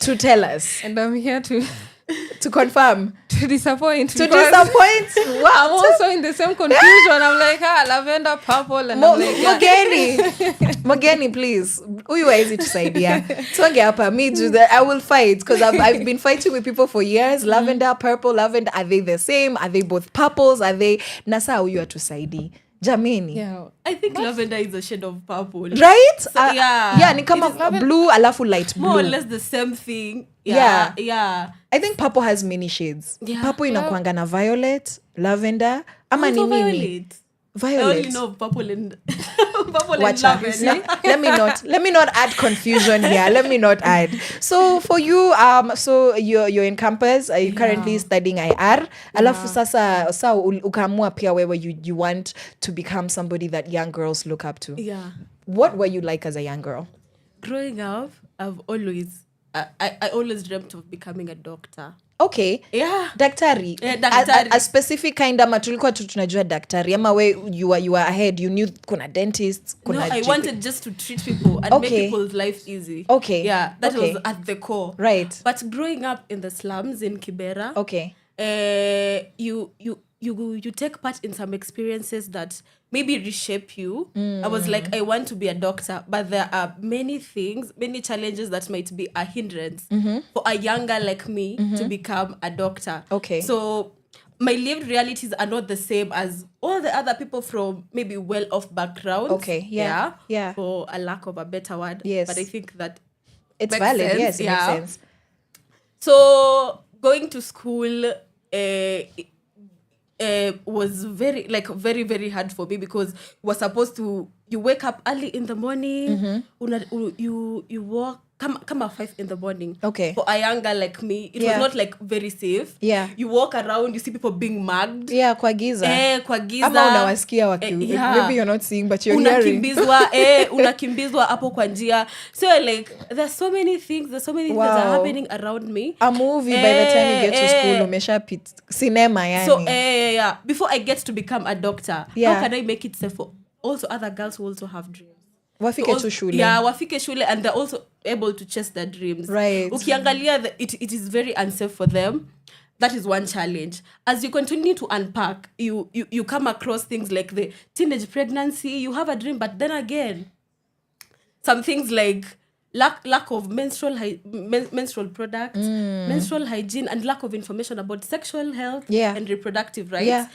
to tell us. And I'm here to confirm. To disappoint. Wow. I'm also in the same confusion. I'm like, lavender, purple, and I'm like, Mugeni, please. Huyu hawezi tusaidia. Tuange hapa, me do that. I will fight, because I've been fighting with people for years. Lavender, purple, lavender, are they the same? Are they both purples? Are they... Nasa huyu atusaidi. Jameni. Yeah. I think lavender is a shade of purple. Right? So, ni kama blue alafu light blue. More or less the same thing. Yeah. I think purple has many shades. Purple inakuanga na violet, lavender, ama ni nini? Violet. I only know purple and lavender. Let me not add confusion here. Let me not add. So for you, so you're in campus. Are you currently studying IR? Alafu sasa ukaamua pia wewe you want to become somebody that young girls look up to. Yeah. What were you like as a young girl? Growing up, I've always I always dreamt of becoming a doctor. Okay. Yeah. Daktari. Daktari. A specific kind ama tulikuwa tunajua daktari ama we you were ahead, you knew kuna dentists, kuna I wanted just to treat people and make people's life easy. Okay. Yeah, that was at the core. Right. But growing up in the slums in Kibera, you take part in some experiences that maybe reshape you. I was like, I want to be a doctor, but there are many things, many challenges that might be a hindrance for a younger like me to become a doctor. Okay. So my lived realities are not the same as all the other people from maybe well-off backgrounds. Okay, yeah. For a lack of a better word. Yes. But I think that it's makes valid. sense. Yes, it makes sense. So going to school was very, very hard for me because you wake up early in the morning, you walk, come at 5 in the morning. Okay. For a young girl like me, it was not like very safe. Yeah. You walk around, you see people being mugged. Yeah, kwa giza. Kwa giza. Ama unawasikia maybe you're not seeing, but you're hearing. Unakimbizwa hapo kwa njia. So like, there's so many things that are happening around me. A movie by the time you get to school, umeshapit cinema yani. So before I get to become a doctor, how can I make it safe for also other girls who also have dreams? Wafike tu shule. Yeah, wafike shule and they're also able to chase their dreams. Right. Ukiangalia, it is very unsafe for them. That is one challenge. As you continue to unpack, you come across things like the teenage pregnancy. You have a dream, but then again, some things like lack of menstrual products, menstrual hygiene, and lack of information about sexual health and reproductive rights.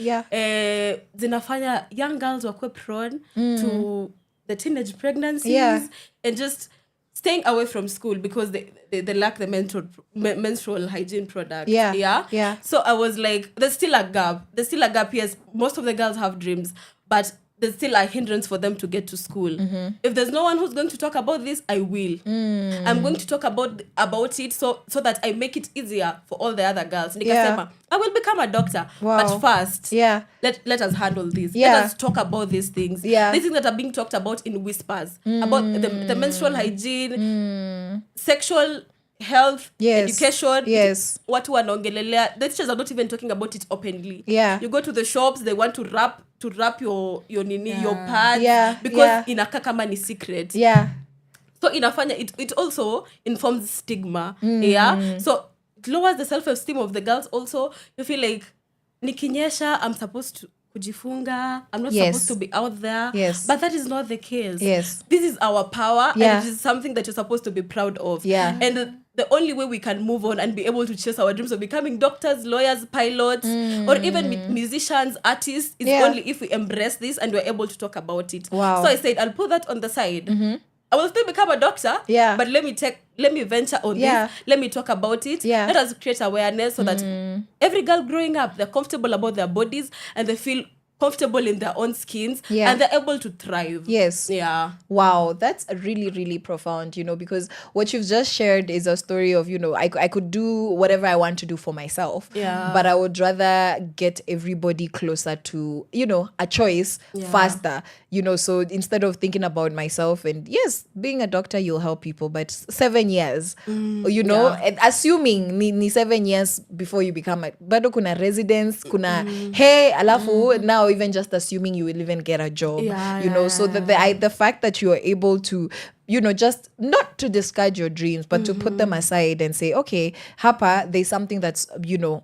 Zinafanya young girls wakwe prone to the teenage pregnancies and just staying away from school because they lack the menstrual hygiene product. Yeah. So I was like, there's still a gap. Yes, most of the girls have dreams, but there's still a hindrance for them to get to school. If there's no one who's going to talk about this, I will. I'm going to talk about it so that I make it easier for all the other girls. Nikasema, I will become a doctor. Wow. But first, let us handle this. Let us talk about these things. These things that are being talked about in whispers. About the menstrual hygiene, sexual health, education. Yes. Watu wanaongelelea. The teachers are not even talking about it openly. Yeah. You go to the shops, they want to wrap your pads because inakaa kama ni secret. Yeah. So inafanya it also informs stigma. So it lowers the self-esteem of the girls also. You feel like nikinyesha, I'm supposed to kujifunga, I'm not supposed to be out there. Yes. But that is not the case. Yes. This is our power and it is something that you're supposed to be proud of. Yeah. And the only way we can move on and be able to chase our dreams of becoming doctors, lawyers, pilots, or even musicians, artists, is only if we embrace this and we're able to talk about it. Wow. So I said, I'll put that on the side. I will still become a doctor, but let me venture on this. Let me talk about it. Let us create awareness so that every girl growing up, they're comfortable about their bodies and they feel comfortable in their own skins and they're able to thrive. Yes. Yeah. Wow, that's really, really profound, because what you've just shared is a story of, I could do whatever I want to do for myself. Yeah. But I would rather get everybody closer to, a choice faster. So instead of thinking about myself and yes, being a doctor, you'll help people, but 7 years, and assuming ni 7 years before you become bado kuna residence, kuna alafu now even just assuming you will even get a job, so the fact that you are able to, just not to discard your dreams, but to put them aside and say, okay, hapa, there's something that's,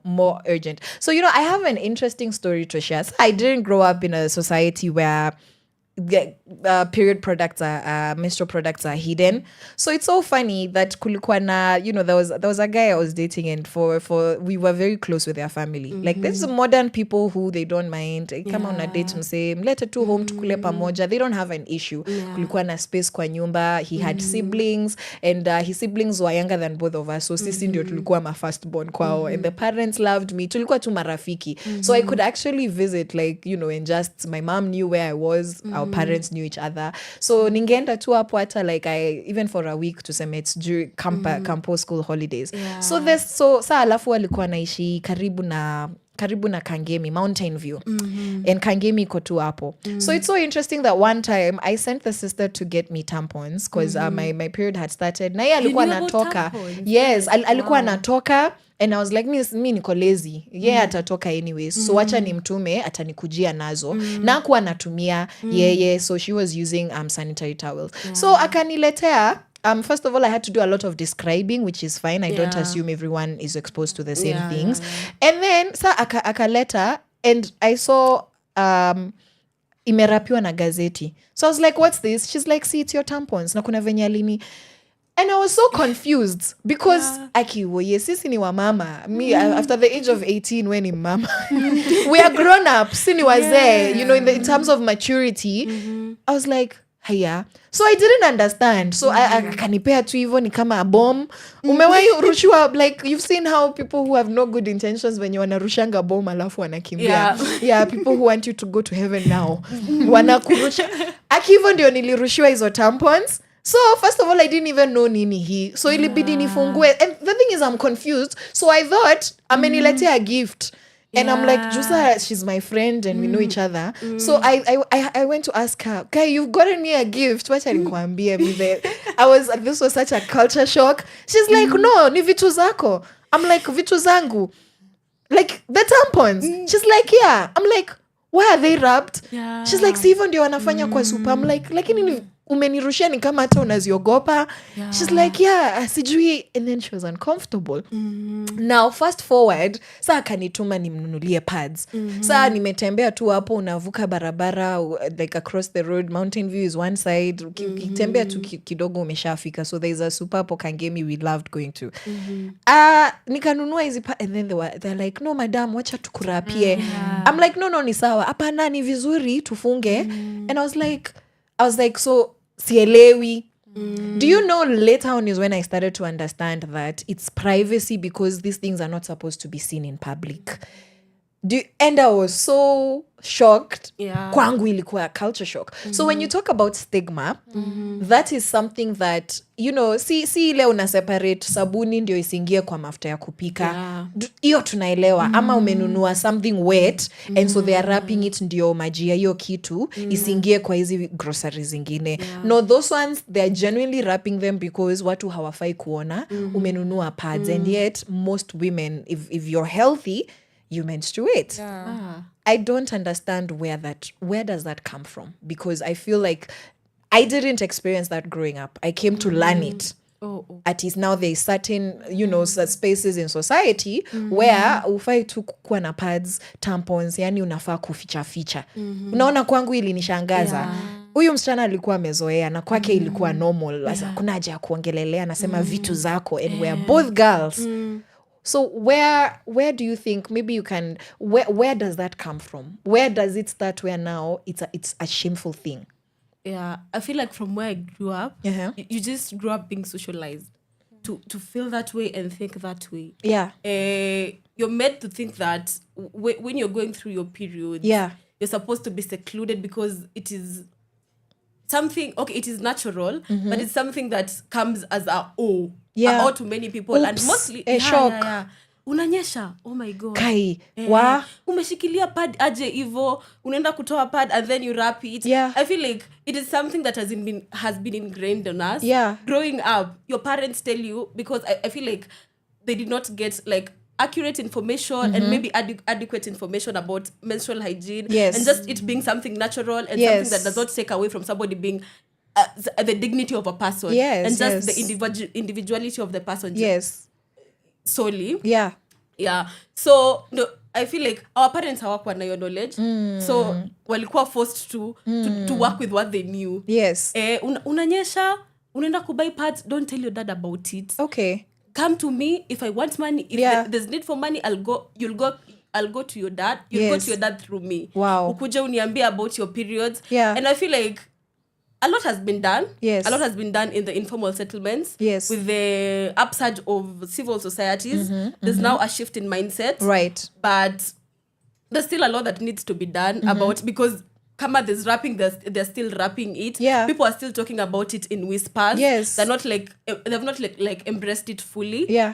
more urgent. So, I have an interesting story to share. So I didn't grow up in a society where period products are menstrual products are hidden. So it's so funny that kulikuwa na, there was a guy I was dating and for we were very close with their family. Like there's modern people who they don't mind. Come on a date and say mlete tu home tukule pamoja. They don't have an issue. Kulikuwa na space kwa nyumba. He had siblings and his siblings were younger than both of us. So sisi ndio tulikuwa ma firstborn kwao and the parents loved me. Tulikuwa tu marafiki. So I could actually visit and just my mom knew where I was. Our parents knew each other, so ningeenda tu hapo hata even for a week tuseme it's during campus school holidays. So sa alafu alikuwa naishi karibu na karibu na Kangemi, Mountain View. And Kangemi iko tu hapo. So it's so interesting that one time I sent the sister to get me tampons because my period had started. Na yeye alikuwa anatoka. Yes, alikuwa anatoka. And I was like, mi niko lazy. Atatoka anyways. So wacha nimtume, atanikujia nazo. Na hakuwa anatumia yeye. So she was using sanitary towels. So akaniletea. First of all, I had to do a lot of describing, which is fine. I don't assume everyone is exposed to the same things. And then, akaleta, and I saw imerapiwa na gazeti. So I was like, what's this? She's like, see, it's your tampons. Na kuna venye alini. And I was so confused because sisi ni wa mama. Me, after the age of 18, when in mama, we are grown up. Sini wazee, you know, in terms of maturity. I was like, haya. So I didn't understand. So akanipea tu hivyo ni kama a bomb. Umewahi rushiwa, like you've seen how people who have no good intentions when you wanarushanga bomb alafu wanakimbia. Yeah, people who want you to go to heaven now. Wanakurusha. Hivyo ndio nilirushiwa hizo tampons. So first of all, I didn't even know nini hii. So ilibidi nifungue. And the thing is, I'm confused. So I thought, ameniletea a gift. And I'm like, Jusa, she's my friend and we know each other. So I went to ask her, okay, you've gotten me a gift. This was such a culture shock. She's like, no, ni vitu zako. I'm like, vitu zangu. Like, the tampons. She's like, yeah. I'm like, why are they wrapped? She's like, si hivyo ndio wanafanya kwa super. I'm like, lakini umenirushia ni kama hata unaziogopa. She's like, yeah, sijui. And then she was uncomfortable. Now fast forward, saa akanituma nimnunulie pads. Saa nimetembea tu hapo, unavuka barabara, like across the road. Mountain View is one side. Ukitembea tu kidogo umeshafika. So there's a super hapo Kangemi we loved going to. Nikanunua hizi pads. And then they're like, no madam, wacha tukurapie. I'm like, no, ni sawa. Hapana, ni vizuri tufunge. And I was like, so sielewi. Do you know later on is when I started to understand that it's privacy because these things are not supposed to be seen in public. And I was so shocked. Kwangu ilikuwa a culture shock. So when you talk about stigma, that is something that, you know, si ile una separate sabuni ndio isingie kwa mafuta ya kupika. Iyo tunaelewa. Ama umenunua something wet and so they are wrapping it ndio maji ya hiyo kitu isingie kwa hizi groceries zingine. No, those ones, they are genuinely wrapping them because watu hawafai kuona umenunua pads. And yet most women, if you're healthy, you menstruate. I don't understand where does that come from? Because I feel like I didn't experience that growing up. I came to learn it. At least now there's certain, you know, spaces in society where ufai tu kuwa na pads, tampons, yani unafaa kuficha. Unaona kwangu ilinishangaza. Huyu msichana alikuwa amezoea na kwake ilikuwa normal. Kuna haja ya kuongelelea, anasema vitu zako, and we're both girls. So where do you think, maybe you can, where does that come from? Where does it start where now it's a shameful thing? Yeah, I feel like from where I grew up, you just grew up being socialized to feel that way and think that way. Yeah. You're made to think that when you're going through your period, you're supposed to be secluded because it is something, okay, it is natural, but it's something that comes as a or to many people. Oops, and mostly a shock. Unanyesha, oh my god. Kai, wa? Umeshikilia pad aje ivo, unaenda kutoa pad and then you wrap it. I feel like it is something that has been ingrained on us. Growing up, your parents tell you, because I feel like they did not get like accurate information and maybe adequate information about menstrual hygiene. And just it being something natural and something that does not take away from somebody being the dignity of a person. And just the individuality of the person. Solely. So no, I feel like our parents hawakuwa na your knowledge. So walikuwa forced to work with what they knew. Unanyesha, unaenda kubuy pads, don't tell your dad about it. Come to me if I want money. If there's need for money, I'll go to your dad. You'll go to your dad through me. Ukuje uniambie about your periods. And I feel like a lot has been done. A lot has been done in the informal settlements. With the upsurge of civil societies. There's now a shift in mindset. But there's still a lot that needs to be done about, because kama there's rapping, they're still rapping it. People are still talking about it in whispers. They're not like, they've not like embraced it fully. I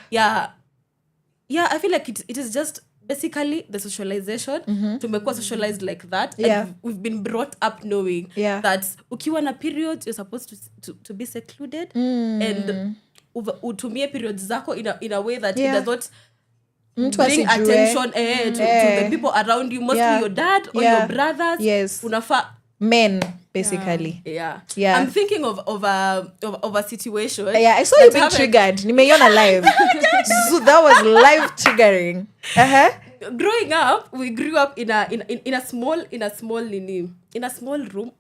feel like it is just basically the socialization tumekuwa socialized like that Yeah. and we've been brought up knowing that ukiwa na periods you're supposed to be secluded and utumie periods zako in a way that it does not bring attention to the people around you, mostly your dad or your brothers. Yes. Unafa men basically. Yeah. Yeah. I'm thinking of a situation. Yeah, I saw you being triggered. Nimeiona live. So that was live triggering. Growing up, we grew up in a small room,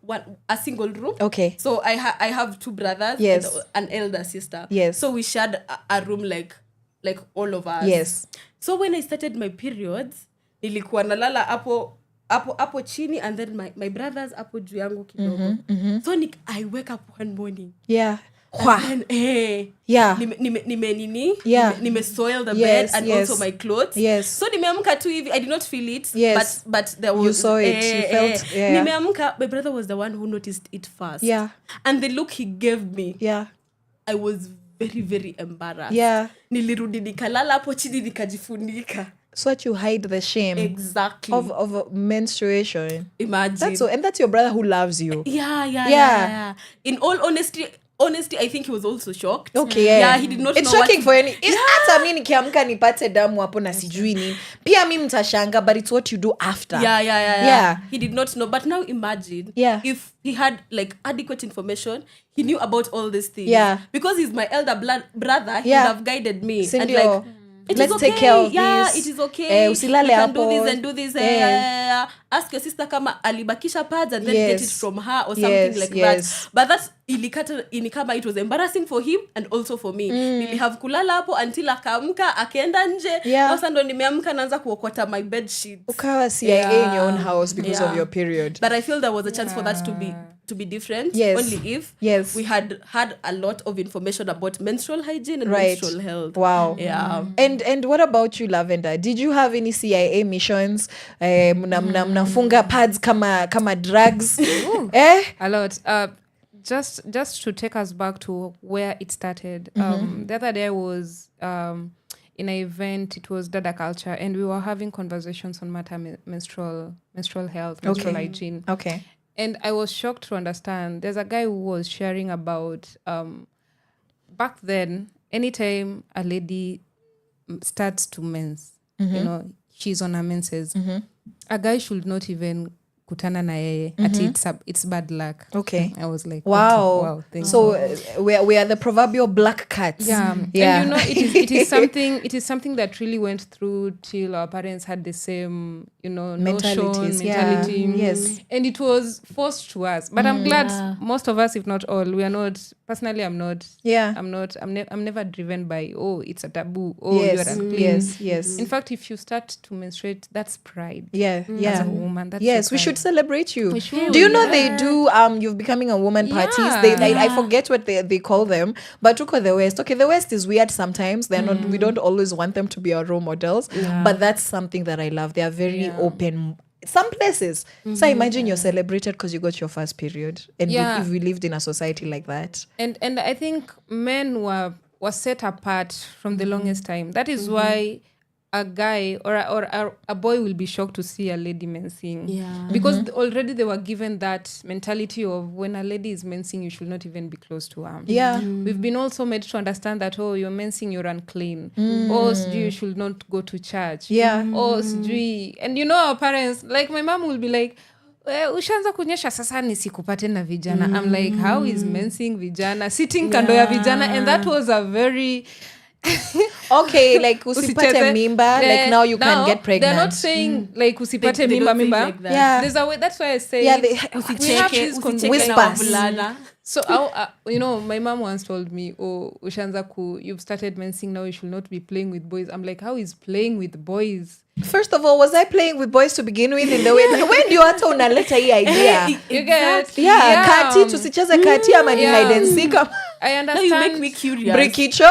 a single room. Okay. So I have 2 brothers Yes. and an elder sister. Yes. So we shared a room like all of us. Yes. So when I started my periods, nilikuwa nalala hapo chini and then my brothers hapo juu yangu kidogo. So I wake up one morning. Yeah. And then, yeah. Nime soil the bed and also my clothes. Yes. So nimeamka tu hivi, I did not feel it. Yes. But there was you saw it. You felt. Yeah. Nimeamka, my brother was the one who noticed it first. Yeah. And the look he gave me. Yeah. I was very, very embarrassed. Yeah. Nilirudi nikalala hapo chini nikajifunika. So that you hide the shame exactly of menstruation. Imagine. That's your brother who loves you. Yeah. In all honesty, I think he was also shocked. Okay, yeah, he did not it's know shocking for any. Hata mimi nikiamka nipate damu hapo na sijui nini. Pia mimi mtashanga, but it's what you do after. Yeah. He did not know, but now imagine if he had like adequate information, he knew about all these things. Yeah. Because he's my elder brother, he would have guided me. Sindio. And like let's take care of this. It is okay. Usilale you can hapo. do this and do this. Ask your sister kama alibakisha pads and then get it from her or something like that. But that's inikama it was embarrassing for him and also for me. Nilihave kulala hapo until akaamka akaenda nje. Sasa ndo nimeamka naanza kuokota my bed sheets. Ukawa CIA in your own house because of your period. But I feel there was a chance for that to be different. Only if we had a lot of information about menstrual hygiene and menstrual health. Wow. Yeah. And what about you, Lavender? Did you have any CIA missions? Mnafunga pads kama drugs? A lot. Just to take us back to where it started. The other day was in an event. It was Dada Culture, and we were having conversations on menstrual health, menstrual hygiene. Okay. And I was shocked to understand. There's a guy who was sharing about back then, anytime a lady starts to mense, you know, she's on her menses, a guy should not even kutana na yeye. It's bad luck. Okay. I was like, wow. Thank so you. We are the proverbial black cats. Yeah. And you know, it is something that really went through till our parents had the same, you know, mentality. Yes. And it was forced to us. But I'm glad most of us, if not all, we are not. Personally, I'm not. Yeah. I'm never driven by it's a taboo. Yes. You're unclean. Yes. In fact, if you start to menstruate, that's pride. Yeah. As a woman, that's yes. We should celebrate you. We should. Do you know they do you're becoming a woman parties? I forget what they call them, but look at the West. Okay, the West is weird sometimes. They're not. We don't always want them to be our role models, but that's something that I love. They are very open. Some places. So imagine you're celebrated because you got your first period, and if we lived in a society like that. And I think men were set apart from the longest time. That is why a guy or a boy will be shocked to see a lady mensing. Yeah. Because already they were given that mentality of when a lady is mensing, you should not even be close to her. Yeah. We've been also made to understand that, you're mensing, you're unclean. Or you should not go to church. Yeah. Or and you know our parents, like my mom will be like, ushaanza kunyesha sasa nisikupate na vijana. I'm like, how is mensing vijana? Sitting kando ya vijana. And that was a very... okay, like usipate mimba, like now you can get pregnant. They're not saying like usipate mimba. Like that. Yeah. There's a way, that's why I say we have these whispers. So you know, my mom once told me, ushanza you've started mensing, now you should not be playing with boys. I'm like, how is playing with boys? First of all, was I playing with boys to begin with in the way? When do you hata unaleta hii idea? You get kati tusicheze kati ama ni hide and seek. I understand. Now you make me curious. Brikicho.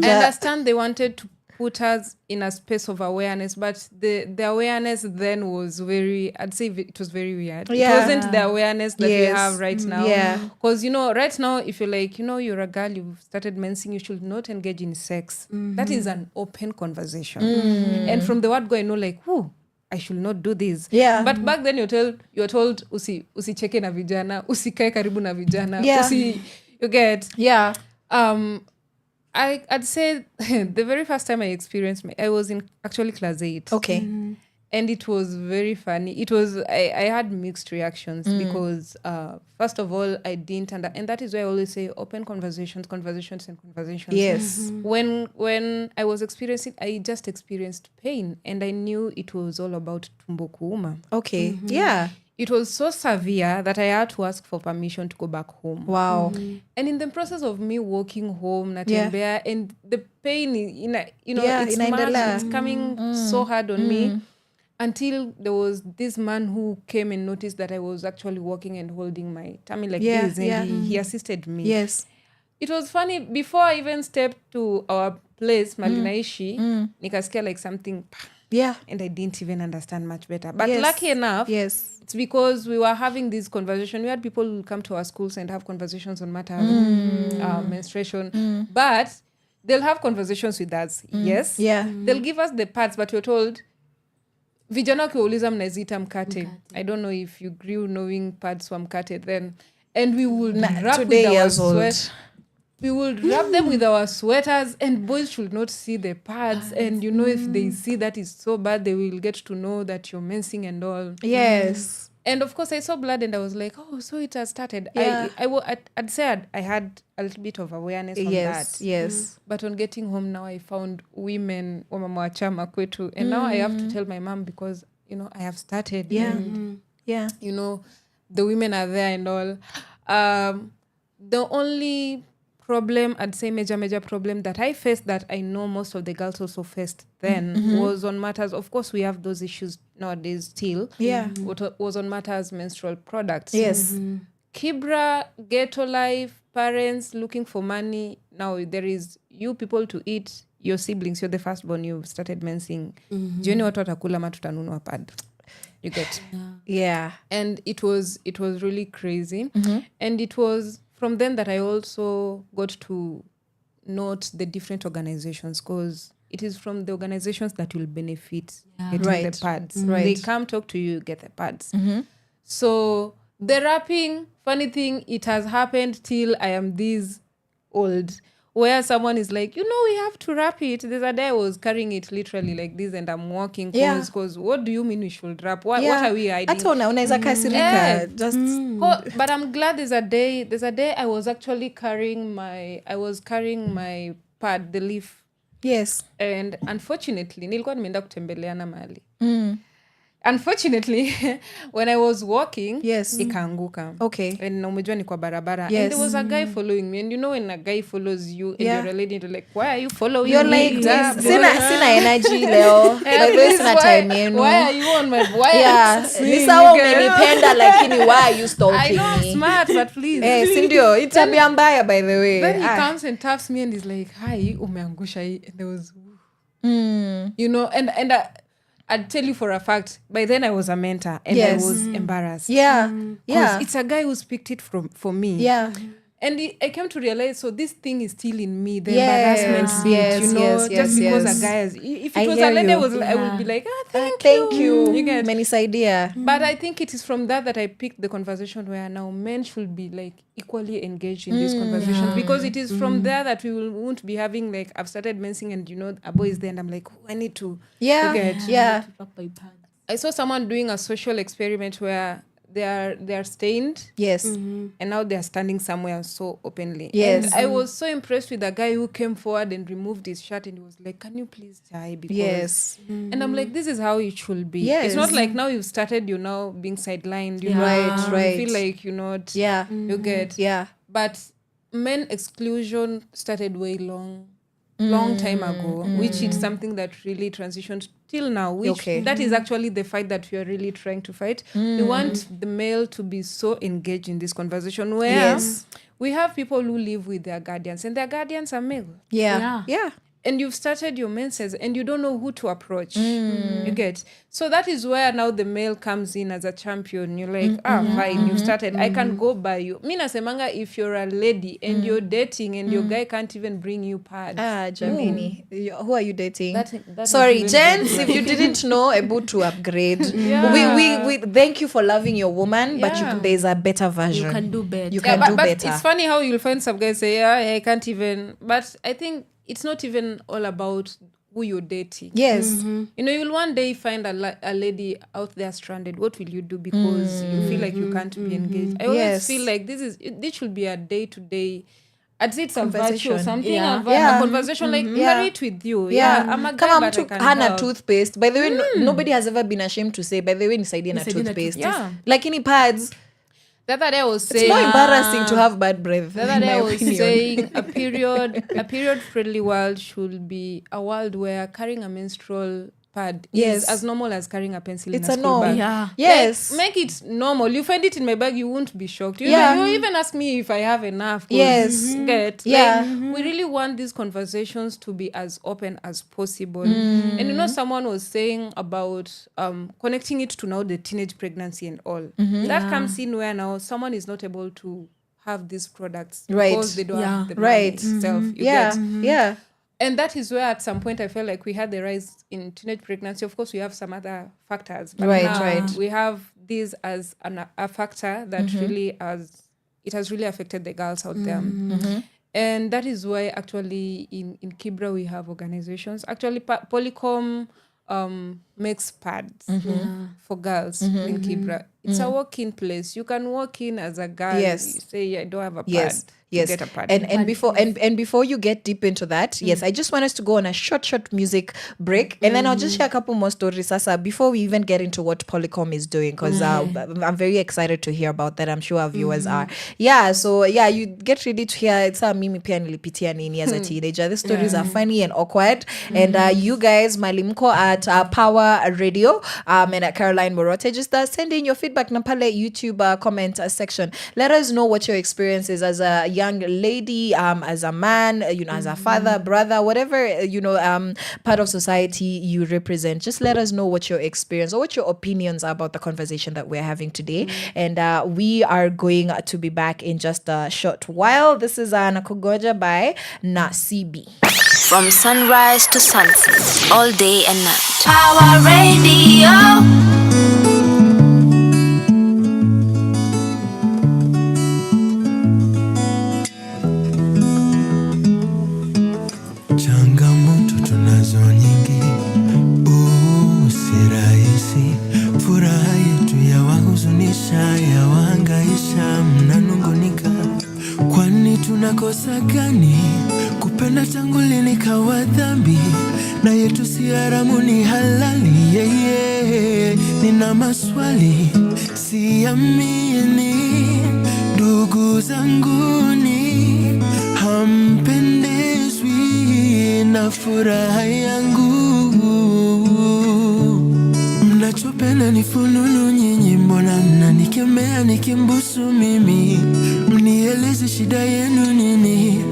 I understand they wanted put us in a space of awareness, but the awareness then was I'd say it was very weird. It wasn't the awareness that we have right now. Because, right now, if you're like, you're a girl, you've started mensing, you should not engage in sex. That is an open conversation. And from the word go, I know like, I should not do this. But back then you're told usicheke na vijana, usikae karibu na vijana, you get. I'd say the very first time I experienced I was in actually class 8. Okay. And it was very funny. It was I had mixed reactions because first of all I didn't and that is why I always say open conversations. Yes. When I was experiencing I just experienced pain and I knew it was all about tumbo kuuma. Okay. Yeah. It was so severe that I had to ask for permission to go back home. Wow. And in the process of me walking home, natembea, and the pain, it's much, it's coming so hard on me until there was this man who came and noticed that I was actually walking and holding my tummy like this, and he assisted me. Yes. It was funny, before I even stepped to our place, Malinaishi, nikasikia like something... Yeah. And I didn't even understand much better. But lucky enough, it's because we were having this conversation. We had people who come to our schools and have conversations on matters menstruation. But they'll have conversations with us. Yes. Yeah. They'll give us the parts, but we're told, vijana kiwauliza mnazita mkate. I don't know if you grew knowing parts wa mkate then. And we would wrap with our sweat. We would wrap them with our sweaters, and boys should not see the pads. And if they see that is so bad, they will get to know that you're mensing and all. Yes. And of course, I saw blood and I was like, oh, so it has started. Yeah. I'd said I had a little bit of awareness on that. Yes. But on getting home now, I found women, wamama wa chama kwetu. And now I have to tell my mom because, I have started. Yeah. And, yeah. The women are there and all. The only... I'd say major problem that I faced that I know most of the girls also faced then was on matters. Of course, we have those issues nowadays still. Yeah. What was on matters menstrual products. Yes. Kibra, ghetto life, parents looking for money. Now there is you people to eat, your siblings, you're the firstborn, you've started mensing. Jioni watu watakula ama tutanunua pad. You get. Yeah. And it was really crazy. And it was from then that I also got to note the different organizations because it is from the organizations that will benefit getting the pads. They come talk to you, get the pads. So the rapping, funny thing, it has happened till I am this old where someone is like, we have to wrap it. There's a day I was carrying it literally like this and I'm walking because what do you mean we should wrap? What are we hiding? Unaweza kasirika. But I'm glad there's a day I was actually carrying my pad, the leaf. Yes. And unfortunately, nilikuwa nimeenda kutembeleana mahali. Unfortunately, when I was walking, ikaanguka. Okay. And umejua ni kwa barabara. And there was a guy following me. And when a guy follows you and you're a lady, you're like, why are you following me? You're like, sina energy leo. Sina time yenu. Why are you on my... Ni sawa umenipenda lakini why are you stalking me? I know I'm smart, but please. Sindio. Itabia mbaya, by the way. Then he comes and taps me and he's like, hi, umeangusha hii. And there was... and I'd tell you for a fact, by then I was a mentor and I was embarrassed. Yeah. Because it's a guy who's picked it for me. Yeah. And I came to realize, so this thing is still in me, the embarrassment bit, just because a guy has... If it was a lady, I would be like, thank you. You get Menisaidia. But I think it is from that I picked the conversation where now men should be like equally engaged in these conversations because it is from there that we won't be having like, I've started mensing and a boy is there and I'm like, I need to... Yeah. I saw someone doing a social experiment where they are stained. Yes. And now they are standing somewhere so openly. Yes. And I was so impressed with the guy who came forward and removed his shirt and he was like, can you please tie? Because and I'm like, this is how it should be. Yes. It's not like now you've started, you're now being sidelined. Right. You feel like you're not. Yeah. You get. Yeah. But men exclusion started way long time ago, which is something that really transitioned till now, which that is actually the fight that we are really trying to fight. We want the male to be so engaged in this conversation where we have people who live with their guardians and their guardians are male. Yeah. and you've started your menses and you don't know who to approach. You get? So that is where now the male comes in as a champion. You're like, fine, you started. I can go by you. Mina semanga, if you're a lady and you're dating and your guy can't even bring you pads. Jamini. Who are you dating? That Sorry, gents, if you didn't know, able to upgrade. We thank you for loving your woman, but there's a better version. You can do better. You can do but better. It's funny how you'll find some guys say, I can't even. But I think it's not even all about who you're dating. Yes. You know, you'll one day find a lady out there stranded. What will you do? Because you feel like you can't be engaged. I always feel like this should be a day-to-day, I'd say it's a virtue or something. A conversation like carry it with you. I'm a guy, but I can hana toothpaste. By the way, nobody has ever been ashamed to say, by the way, nisaidie na toothpaste. Like any pads. The other day I was saying, it's more embarrassing to have bad breath. The other day I was saying a period friendly world should be a world where carrying a menstrual pad is as normal as carrying a pencil it's in a school bag. Yes. Like, make it normal. You find it in my bag, you won't be shocked. You even ask me if I have enough. Yes. Like, we really want these conversations to be as open as possible. And you know, someone was saying about connecting it to now the teenage pregnancy and all. That comes in where now someone is not able to have these products because they don't have the money itself. You get? And that is where at some point I felt like we had the rise in teenage pregnancy. Of course, we have some other factors. But now we have this as a factor that really has really affected the girls out there. And that is why actually in Kibra we have organizations. Actually, Polycom makes pads for girls in Kibra. It's a walk-in place. You can walk in as a girl. You say, I don't have a pad. Yes. Get a pad. And before you get deep into that, I just want us to go on a short music break, and then I'll just share a couple more stories, Sasa, before we even get into what Polycom is doing, because I'm very excited to hear about that. I'm sure our viewers are. So you get ready to hear. It's a mimi pia nilipitia nini as a teenager. The stories are funny and awkward, and you guys, malimko at Power Radio and at Caroline Murote, just send in your feedback na pale YouTube comment section. Let us know what your experience is as a young lady, as a man, as a father, brother, whatever, part of society you represent. Just let us know what your experience or what your opinions are about the conversation that we're having today. And we are going to be back in just a short while. This is Nakugoja by Nasibi. From sunrise to sunset, all day and night. Power Radio. Tunakosa gani kupenda tangu lini kawa dhambi na yetu si haramu ni halali nina maswali siamini ndugu zanguni hampendezwi na furaha yangu mnachopenda ni fununu nyinyi mbona mnanikemea nikimbusu mimi mnieleze shida yenu nini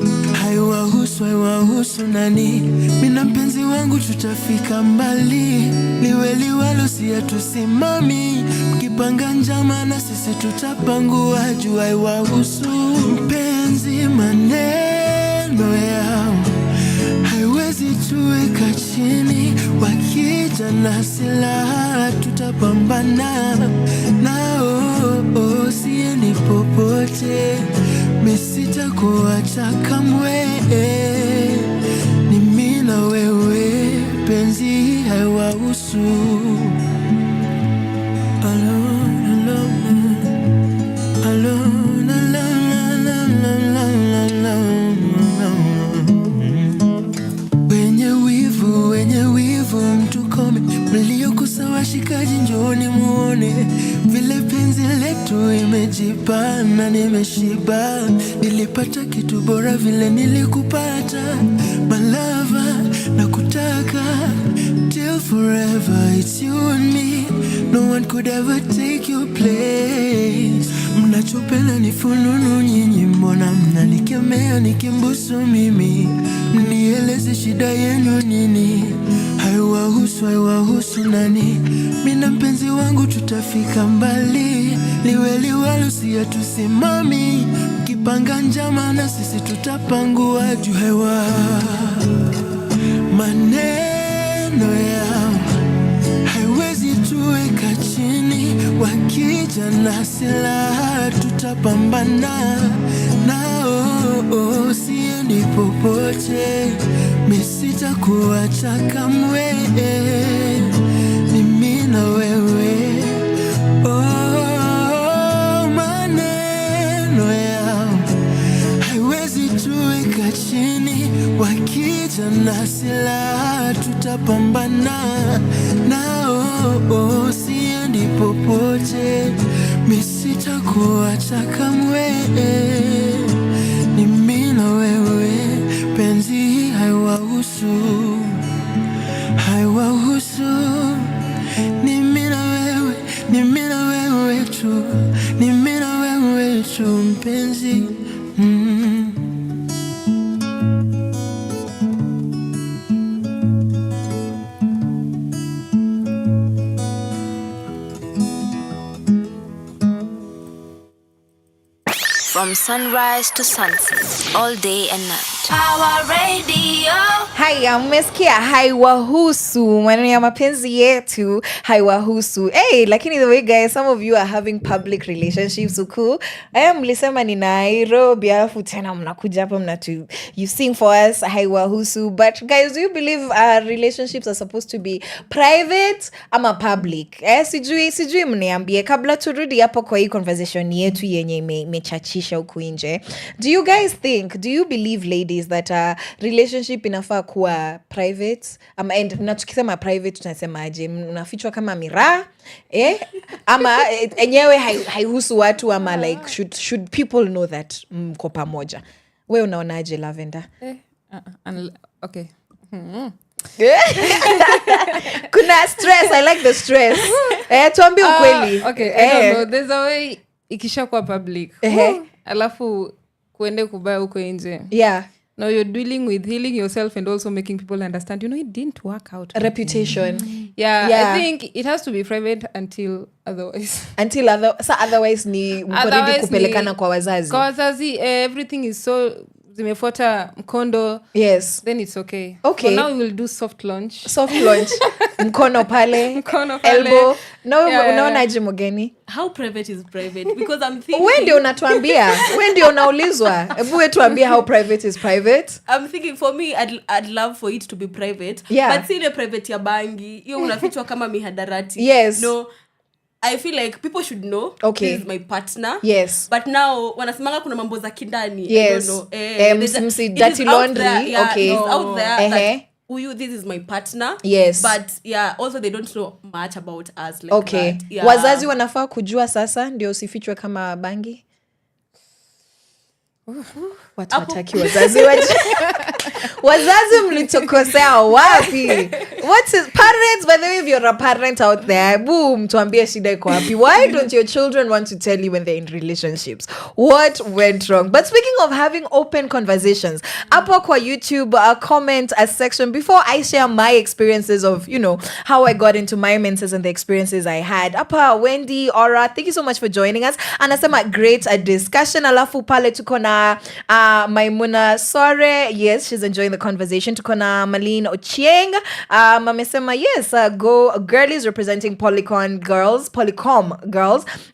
haiwahusu nani mina mpenzi wangu tutafika mbali liwe liwalo siya tusimami mkipanga njama na sisi tutapangua juu haiwahusu mpenzi maneno yao haiwezi tuweka chini wakija na silaha tutapambana nao sieni popote misita kuacha kamwe ni mimi na wewe penzi haiwahusu washikaji njooni muone vile penzi letu imejipana nimeshiba nilipata kitu bora vile nilikupata malava na kutaka till forever it's you and me no one could ever take your place mnachopenda ni fununu nyinyi mbona mnanike mnanikemea nikimbusu mimi, mnieleze shida yenu nini. Haiwahusu nani, mina mpenzi wangu tutafika mbali. Liwe liwalo siya tusimami, mkipanga njama na sisi tutapangua juu hewa. Maneno yao haiwezi tuweka chini, wakija na silaha tutapambana nao. Siendi popote, misitakuacha kamwe, mimi na wewe. Maneno yao haiwezi tuweka chini, wakija na silaha tutapambana nao. Siendi popote, misitakuacha kamwe, ni mimi na wewe. Penzi haiwahusu, ni mimi na wewe, ni mimi na wewe tu, ni mimi na wewe tu mpenzi. From sunrise to sunset, all day and night. Our radio. Haya, mmesikia haiwahusu, maneno ya mapenzi yetu haiwahusu. Hey, lakini the way guys, some of you are having public relationships huku. Mlisema ni Nairobi, alafu tena mnakuja hapa you sing for us haiwahusu. But guys, do you believe relationships are supposed to be private ama public? Sijui mniambie kabla turudi hapo kwa hii conversation yetu yenye imechachisha huku nje. Do you believe ladies that relationship inafaa kuwa private? And na tukisema private tunasema aje? Unafichwa kama miraa? Ama enyewe haihusu watu ama like should people know that mko pamoja? Wewe unaonaje Lavender? Okay. Kuna stress, I like the stress. Tuambie ukweli. Okay, I don't know. There's a way ikishakuwa public. Alafu kuende kubaya huko nje. Yeah. Now you're dealing with healing yourself and also making people understand, it didn't work out. Reputation. Yeah. I think it has to be private until otherwise. Otherwise ni mkoridi kupelekana kwa wazazi. Kwa wazazi, everything is so zimefuata mkondo. Yes. Then it's okay. Okay. So now we will do soft launch. Mkono pale. Elbow. No, unaonaje Mugeni? How private is private? Because I'm thinking... Wewe ndio unatuambia. Wewe ndio unaulizwa. Hebu wewe tuambie how private is private. I'm thinking for me, I'd love for it to be private. Yeah. But si ile private ya bangi. Hiyo unafichwa kama mihadarati. Yes. No. I feel like people should know this is my partner. Yes. But now wanasemanga kuna mambo za kindani. Yes. I don't know. Dirty laundry. Yeah, Okay. It's out there that this is my partner. Yes. But yeah, also they don't know much about us like okay. that. Yeah. Wazazi wanafaa kujua sasa ndio usifichwe kama bangi. Watu wataki wazazi wazazi mlitokosea wapi? Parents, by the way, if you're a parent out there, boom, tuambie shida iko wapi? Why don't your children want to tell you when they're in relationships? What went wrong? But speaking of having open conversations, hapo kwa YouTube, comment a section before I share my experiences of, how I got into my menses and the experiences I had. Hapa Wendy, Aura, thank you so much for joining us. Anasema great discussion. Alafu pale tuko na Maimuna Sore. Yes, she's enjoying the conversation. Tuko na Malene Ochieng. Amesema yes, go girlies representing Polycom girls.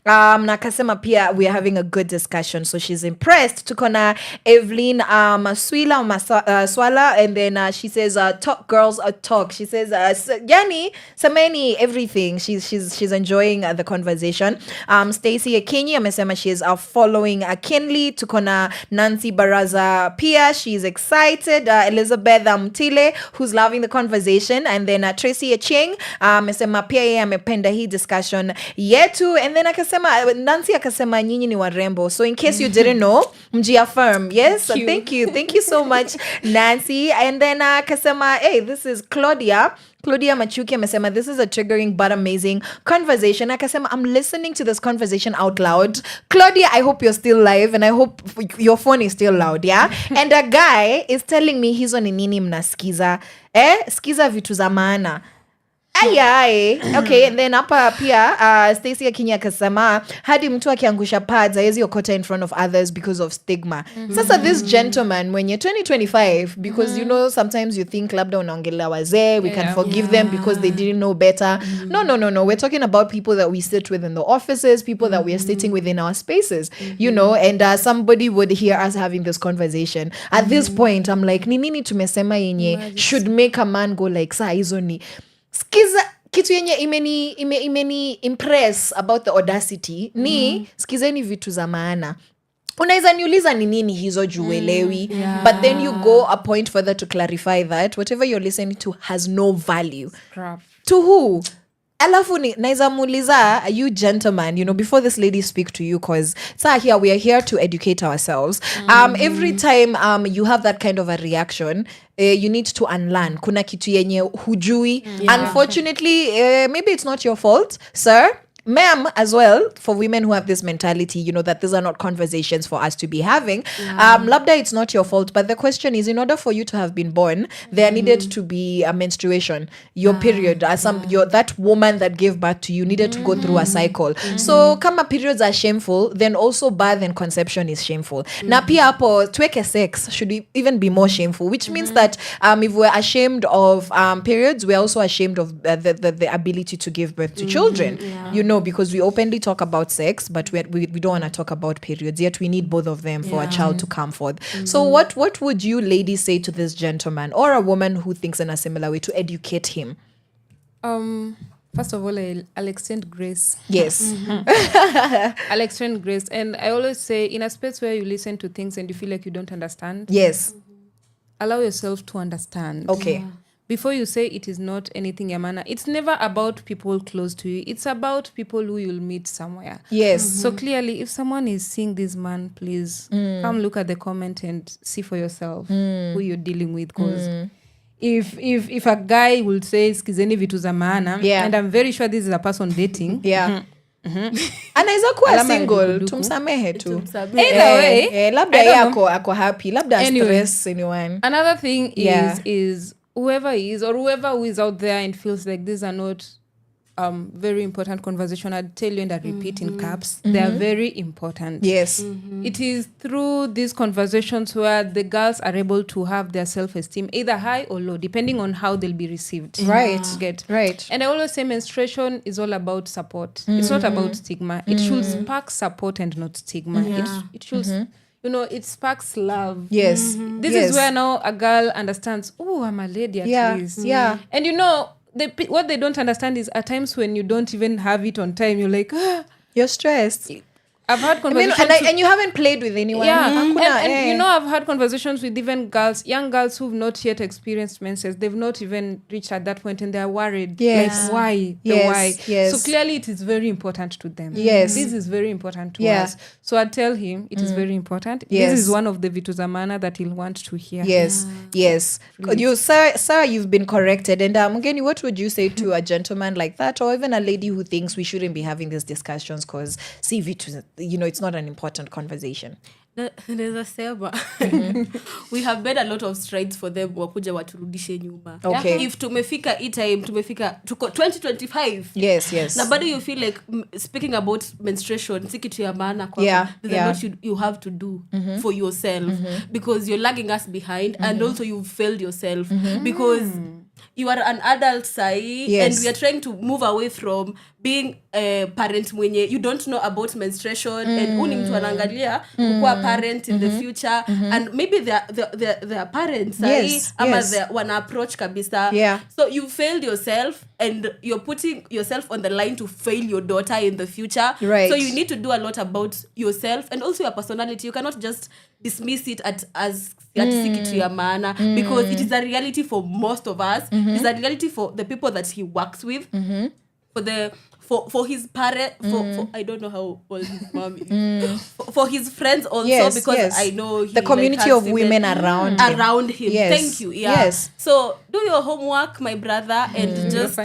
Na akasema pia we are having a good discussion, so she's impressed. Tuko na Evelyn Swala, and then she says talk girls talk. She says yani sameni everything. She's enjoying the conversation. Stacy Akinyi amesema she is following Akinyi. Tuko na Nancy Baraza pia, she's excited. Elizabeth Mtile, who's loving the conversation, and then Tracy Acheng amesema pia yeye amependa hii discussion yetu, and then Nancy akasema nyinyi ni warembo, so in case you didn't know, mjiaffirm. Yes, thank you so much Nancy. And then akasema hey, this is Claudia Claudia Machuki amesema this is a triggering but amazing conversation. Akasema I'm listening to this conversation out loud. Claudia, I hope you're still live and I hope your phone is still loud, yeah? And a guy is telling me hizo ni nini mnasikiza. Skiza vitu za maana. Okay, and then hapa pia Stacy Akinyi akasema hadi mtu akiangusha pads hawezi okota in front of others because of stigma. Sasa this gentleman mwenye 2025 because you know sometimes you think labda unaongelea wazee we can forgive them because they didn't know better. No, we're talking about people that we sit with in the offices, people that we are sitting with in our spaces, you know, and somebody would hear us having this conversation. At this point I'm like ni nini tumesema yenye should make a man go like saa hizo ni skiza kitu yenye imeni impress about the audacity ni skizeni vitu za maana. Unaweza niuliza ni nini hizo juelewi but then you go a point further to clarify that whatever you're listening to has no value. Crap. To who? Alafu naweza muuliza you gentleman, you know, before this lady speak to you cause here we are here to educate ourselves. Every time you have that kind of a reaction, you need to unlearn. Kuna kitu yenye hujui. Unfortunately, maybe it's not your fault, sir. Ma'am, as well, for women who have this mentality, you know, that these are not conversations for us to be having. Labda, it's not your fault, but the question is, in order for you to have been born, there needed to be a menstruation, your period, that woman that gave birth to you needed to go through a cycle. So, kama periods are shameful, then also birth and conception is shameful. Na pia hapo, tuweke sex should even be more shameful, which means that if we're ashamed of periods, we're also ashamed of the ability to give birth to children. You know, because we openly talk about sex, but we don't want to talk about periods, yet we need both of them for a child to come forth. So what would you ladies say to this gentleman or a woman who thinks in a similar way to educate him? First of all, I'll extend grace. Yes. I'll extend grace. And I always say, in a space where you listen to things and you feel like you don't understand, yes, allow yourself to understand. Okay. Before you say it is not anything yamana, it's never about people close to you. It's about people who you'll meet somewhere. Yes. So clearly, if someone is seeing this man, please come look at the comment and see for yourself who you're dealing with. Because if a guy will say skizeni vitu za maana, and I'm very sure this is a person dating. Anaweza kuwa single, tumsamehe tu. Either way, labda yeye ako happy, labda stress anyone. Another thing is whoever is or whoever who is out there and feels like these are not very important conversation, I'd tell you and I repeat in caps, they are very important. Yes. It is through these conversations where the girls are able to have their self-esteem either high or low, depending on how they'll be received. Right. Right. And I always say menstruation is all about support. It's not about stigma. It should spark support and not stigma. It should you know, it sparks love. Yes. This is where now a girl understands, oh, I'm a lady at least. And you know, what they don't understand is at times when you don't even have it on time, you're like, you're stressed. I've had conversations and you haven't played with anyone. And you know, I've had conversations with even girls, young girls who've not yet experienced menses. They've not even reached at that point and they're worried. Yes. Like, why? Why? Yes. So clearly it is very important to them. Yes. This is very important to us. So I tell him it is very important. Yes. This is one of the vitu zamana that he'll want to hear. Yes. You, sir, you've been corrected. And Mugeni, what would you say to a gentleman like that, or even a lady who thinks we shouldn't be having these discussions because see vitu, you know, it's not an important conversation? Naweza sema we have made a lot of strides for them wakuja waturudishe nyuma. Okay. If tumefika tuko 2025. Yes. Na bado you feel like speaking about menstruation si kitu ya maana kwa there's a lot you have to do for yourself because you're lagging us behind and also you've failed yourself because you are an adult and we are trying to move away from being a parent mwenye you don't know about menstruation and uni mtu anaangalia kuwa parent in the future and maybe they are parents ama they wana approach kabisa. So you failed yourself and you're putting yourself on the line to fail your daughter in the future. Right. So you need to do a lot about yourself and also your personality. You cannot just dismiss it as kitu ya maana because it is a reality for most of us. It's a reality for the people that he works with. For his parent, for I don't know how old his mom is. For his friends also, because I know the community of women around him. Thank you. Yes. So do your homework, my brother, and just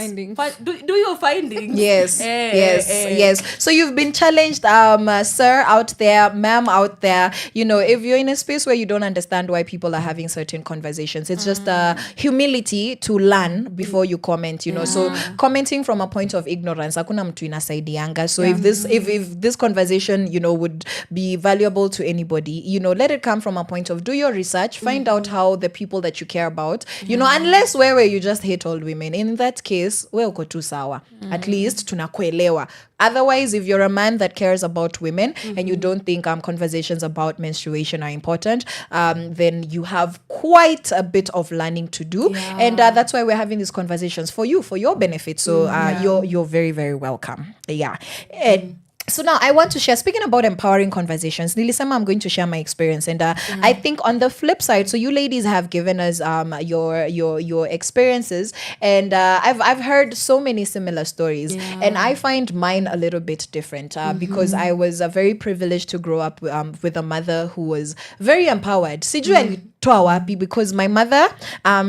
do your findings. Yes. So you've been challenged, sir out there, ma'am out there. If you're in a space where you don't understand why people are having certain conversations, it's just humility to learn before you comment. So commenting from a point of ignorance, hakuna mtu inasaidianga. So if this conversation, would be valuable to anybody, let it come from a point of do your research, find out how the people that you care about, unless where you just hate old women. In that case, we uko tu sawa. At least tunakuelewa. Otherwise, if you're a man that cares about women and you don't think conversations about menstruation are important, then you have quite a bit of learning to do. And that's why we're having these conversations for you, for your benefit. So you're very, very welcome. So now I want to share, speaking about empowering conversations, Nilisema, I'm going to share my experience. And I think on the flip side, so you ladies have given us your experiences, and I've heard so many similar stories, and I find mine a little bit different because I was very privileged to grow up with a mother who was very empowered. Sijui alitoa wapi, because my mother,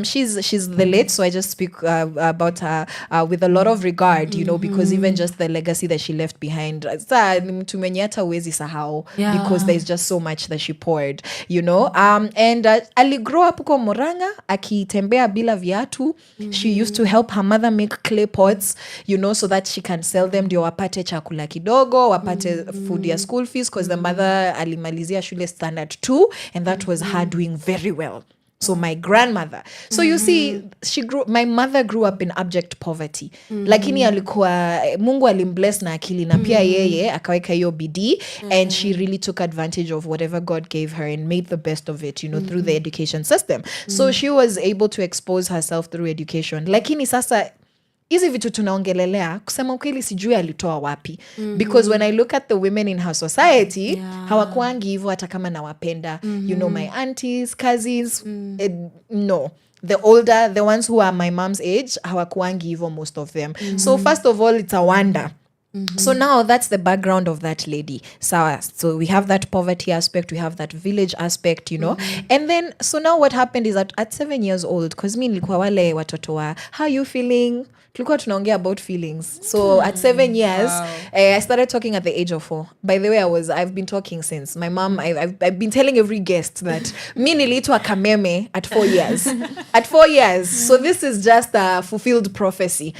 she's the late, so I just speak about her with a lot of regard, because even just the legacy that she left behind, mtu mwenye hata huwezi sahau, because there's just so much that she poured, and ali grow up huko Murang'a akitembea bila viatu. She used to help her mother make clay pots, so that she can sell them ndio wapate chakula kidogo, wapate food ya school fees, because the mother alimalizia shule standard 2, and that was her doing very well. So my grandmother. So you see, my mother grew up in abject poverty. Lakini alikuwa, Mungu alimbless na akili na pia yeye akaweka hiyo bidii, and she really took advantage of whatever God gave her and made the best of it, through the education system. So she was able to expose herself through education. Lakini sasa hizi vitu tunaongelelea, kusema ukweli sijui alitoa wapi, because when I look at the women in her society, hawakuangi hivyo hata kama nawapenda. My aunties, cousins, no. The older, the ones who are my mom's age, hawakuangi hivyo, most of them. So first of all, it's a wonder. So now that's the background of that lady. So we have that poverty aspect, we have that village aspect, And then, so now what happened is that at 7 years old, because mi nilikuwa wale watoto wa, how are you feeling? Tulikuwa tunaongea about feelings. So at 7 years, I started talking at the age of 4. By the way, I've been talking since. My mom, I've been telling every guest that mi niliitwa kameme at 4 years. At 4 years. So this is just a fulfilled prophecy.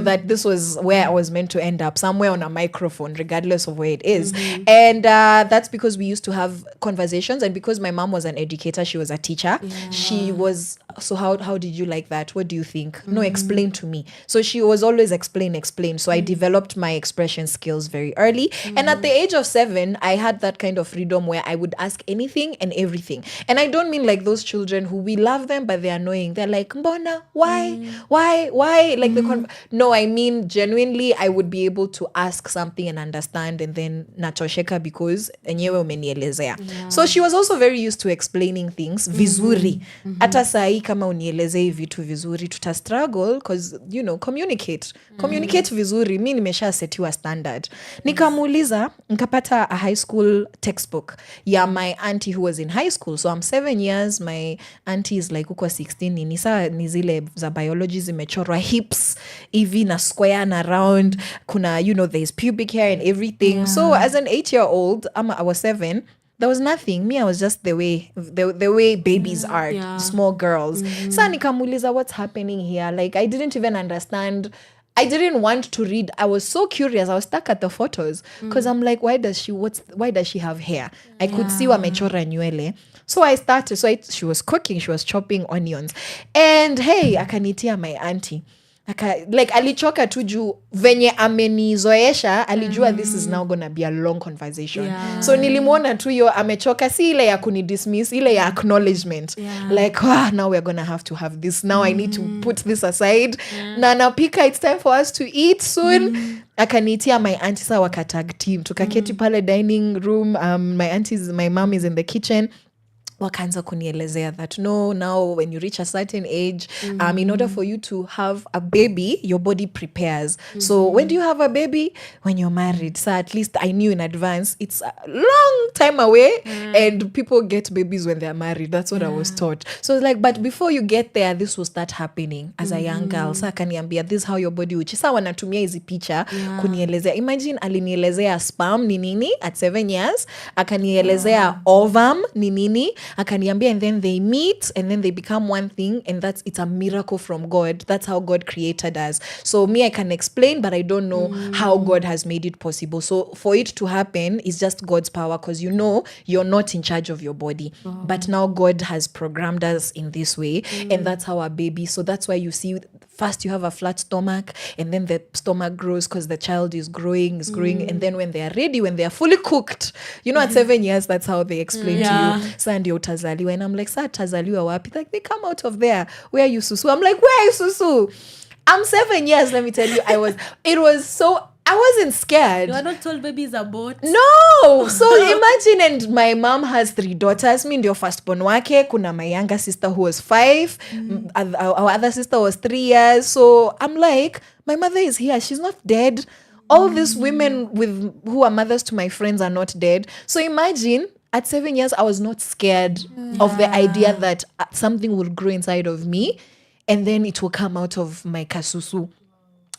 That this was where I was meant to end up, somewhere on a microphone, regardless of where it is. And that's because we used to have conversations, and because my mom was an educator, she was a teacher. She was, so how did you like that? What do you think? No, explain to me. So she was always explain. So I developed my expression skills very early. And at the age of 7, I had that kind of freedom where I would ask anything and everything. And I don't mean like those children who we love them, but they're annoying. They're like, mbona, why? Like no, I mean, genuinely, I would be able to ask something and understand, and then natosheka because enyewe umenielezea. So she was also very used to explaining things vizuri. Ata sahi kama unielezei vitu vizuri, tuta struggle because, communicate vizuri. Mi nimesha setiwa standard. Nikamuuliza, nikapata a high school textbook ya my auntie who was in high school. So I'm 7 years, my auntie is like uko 16. Ni zile za biology zimechorwa hips, hivi na square na round. Kuna, there's pubic hair and everything. So as an 8-year-old, I was 7, there was nothing. Me, I was just the way babies are, small girls. So nikamuuliza, what's happening here? Like, I didn't even understand. I didn't want to read. I was so curious. I was stuck at the photos because I'm like, why does she have hair? I could see wamechora nywele. So I started. She was cooking. She was chopping onions. And hey, akanitia my auntie. Like alichoka tu juu venye amenizoesha, alijua this is now gonna be a long conversation. So nilimuona tu yo amechoka, si ile ya kunidismiss, ile ya acknowledgement. Like, now we're gonna have to have this. Now I need to put this aside. Na napika, it's time for us to eat soon. Akanitia my auntie, sa wakatag team. Tukaketi pale dining room. My mom is in the kitchen. wakaanza kunielezea that no, now when you reach a certain age, in order for you to have a baby, your body prepares. So when do you have a baby? When you're married. So at least I knew in advance it's a long time away, and people get babies when they're married. That's what I was taught. So it's like, but before you get there, this will start happening as a young girl. So akaniambia, this is how your body uchi. Sa wanatumia hizi picha kunielezea. Imagine alinielezea sperm ni nini at 7 years, akanielezea ovum ni nini, akaniambia, and then they meet and then they become one thing, and it's a miracle from God. That's how God created us. So me, I can explain, but I don't know how God has made it possible. So for it to happen is just God's power, because you're not in charge of your body. But now God has programmed us in this way, and that's how our baby. So that's why you see first you have a flat stomach, and then the stomach grows because the child is growing, and then when they are ready, when they are fully cooked, at 7 years, that's how they explain to you. Sa ndio utazaliwa. And I'm like, sa tazaliwa wapi? Like, they come out of there. Where are you, Susu? I'm like, where are you, Susu? I'm 7 years, let me tell you. I wasn't scared. You are not told babies are bought? No! So imagine, and my mom has 3 daughters. Mi ndio firstborn wake. Kuna my younger sister who was 5. Our other sister was 3 years. So I'm like, my mother is here. She's not dead. All these women who are mothers to my friends are not dead. So imagine, at 7 years, I was not scared of the idea that something will grow inside of me, and then it will come out of my kasusu.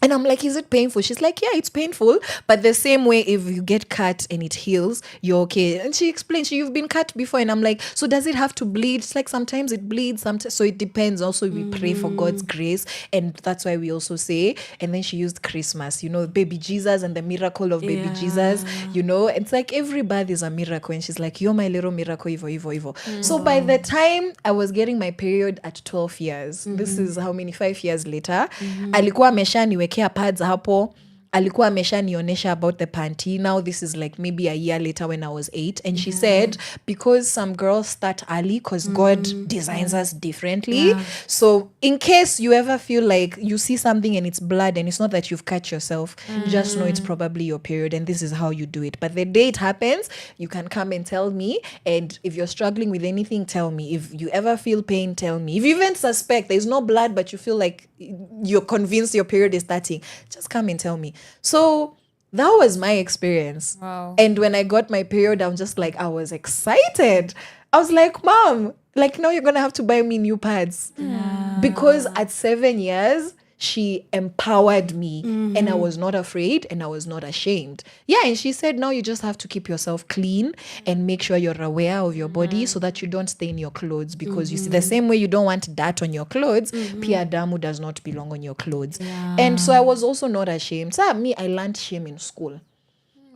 And I'm like, is it painful? She's like, yeah, it's painful. But the same way, if you get cut and it heals, you're okay. And she explains, you've been cut before. And I'm like, so does it have to bleed? It's like, sometimes it bleeds. So it depends. Also, we pray for God's grace. And that's why we also say, and then she used Christmas, baby Jesus and the miracle of baby Jesus, It's like every birth is a miracle. And she's like, you're my little miracle, Ivo. So by the time I was getting my period at 12 years, this is how many, 5 years later, alikuwa ameshaniwekea pads hapo, alikuwa ameshanionesha about the panty. Now this is like maybe a year later when I was 8, and she said, because some girls start early because God designs us differently. So in case you ever feel like you see something and it's blood and it's not that you've cut yourself, just know it's probably your period, and this is how you do it. But the day it happens, you can come and tell me. And if you're struggling with anything, tell me. If you ever feel pain, tell me. If you even suspect there's no blood but you feel like you're convinced your period is starting, just come and tell me. So that was my experience. Wow. And when I got my period, I'm just like, I was excited. I was like, Mom, like, now you're going to have to buy me new pads. Because at 7 years, she empowered me, and I was not afraid and I was not ashamed. Yeah, and she said, now you just have to keep yourself clean and make sure you're aware of your body so that you don't stain your clothes, because you see, the same way you don't want dirt on your clothes, pia damu does not belong on your clothes. And so I was also not ashamed. So I learned shame in school,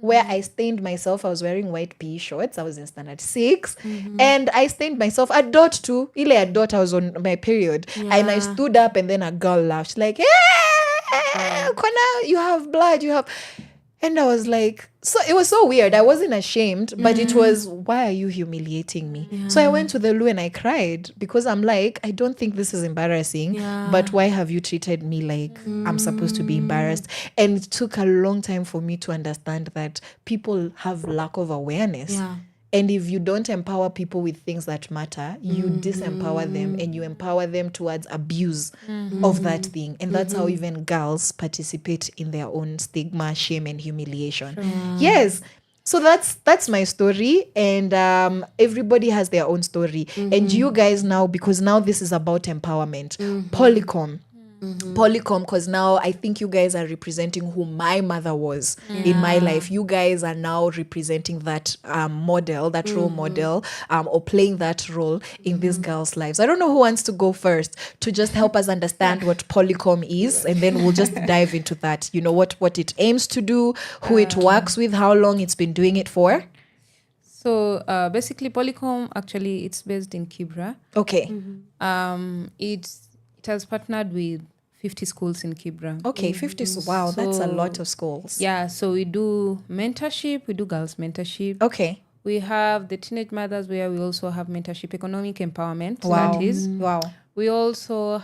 where I stained myself. I was wearing white PE shorts. I was in standard 6. And I stained myself. A dot too. A dot, I was on my period. And I stood up, and then a girl laughed. Like, hey, Kona, you have blood. And I was like, so it was so weird. I wasn't ashamed, but it was, why are you humiliating me? So I went to the loo and I cried, because I'm like, I don't think this is embarrassing, but why have you treated me like I'm supposed to be embarrassed? And it took a long time for me to understand that people have lack of awareness. And if you don't empower people with things that matter, you disempower them, and you empower them towards abuse of that thing. And that's how even girls participate in their own stigma, shame, and humiliation. Yes. So that's my story. And everybody has their own story. And you guys now, because now this is about empowerment, Polycom, because now I think you guys are representing who my mother was in my life. You guys are now representing that model, that role model, or playing that role in these girls' lives. I don't know who wants to go first to just help us understand what Polycom is, and then we'll just dive into that. What it aims to do, who it works with, how long it's been doing it for. So basically, Polycom, actually, it's based in Kibra. Okay. It has partnered with 50 schools in Kibra. Okay, 50. Wow, that's a lot of schools. Yeah, so we do mentorship. We do girls mentorship. Okay. We have the teenage mothers, where we also have mentorship, economic empowerment. Wow. That is. Wow. We also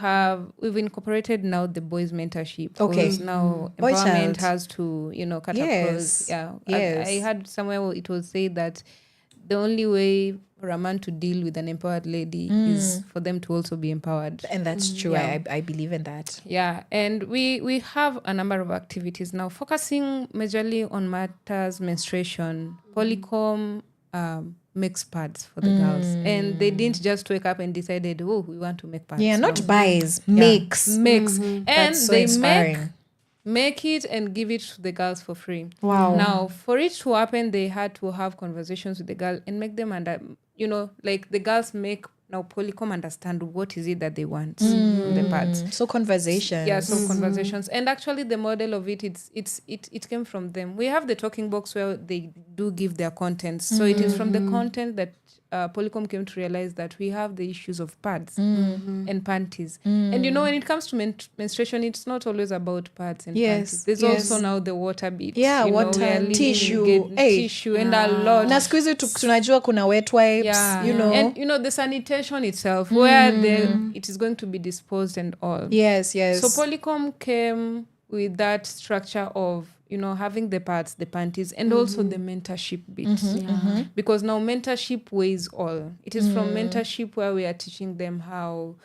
we've incorporated now the boys mentorship. Okay. Because now Boy empowerment child has to, cut Yes. across. Yeah. Yes. I heard somewhere it was said that the only way for a man to deal with an empowered lady is for them to also be empowered. And that's true. I believe in that. Yeah, and we have a number of activities now focusing majorly on matters menstruation. Polycom makes pads for the girls, and they didn't just wake up and decided, oh, we want to make pads. Yeah, not buys, makes. And That's so they inspiring. make it and give it to the girls for free. Wow. Now, for it to happen, they had to have conversations with the girl and make them like the girls make now Polycom understand what is it that they want from the pads. So conversations. Yeah, so conversations. And actually the model of it came from them. We have the talking box where they do give their contents. So it is from the content that Polycom came to realize that we have the issues of pads and panties. And when it comes to menstruation, it's not always about pads and panties. There's also now the water bit. Yeah, water, tissue. Tissue and a lot. Na siku hizi tunajua kuna wet wipes, And the sanitation itself, where it is going to be disposed and all. Yes. So Polycom came with that structure of having the pads, the panties, and also the mentorship bit. Because now mentorship weighs all. It is from mentorship where we are teaching them how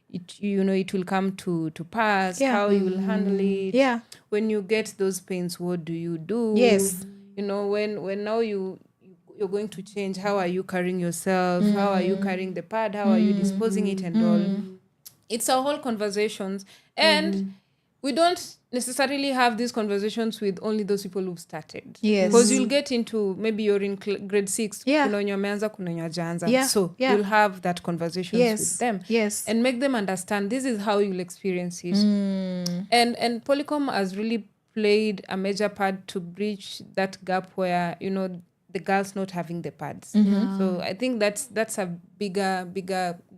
it will come to pass, how you will handle it. Yeah. When you get those pains, what do you do? Yes. When now you're going to change, how are you carrying yourself? How are you carrying the pad? How are you disposing it and all? It's a whole conversations. And we don't necessarily have these conversations with only those people who've started. Yes. Because you'll get into, maybe you're in grade 6, kuna wenye wameanza, kuna wenye hawajaanza. So you'll have that conversations with them. Yes. And make them understand this is how you'll experience it. And Polycom has really played a major part to bridge that gap where, the girls not having the pads. So I think that's a bigger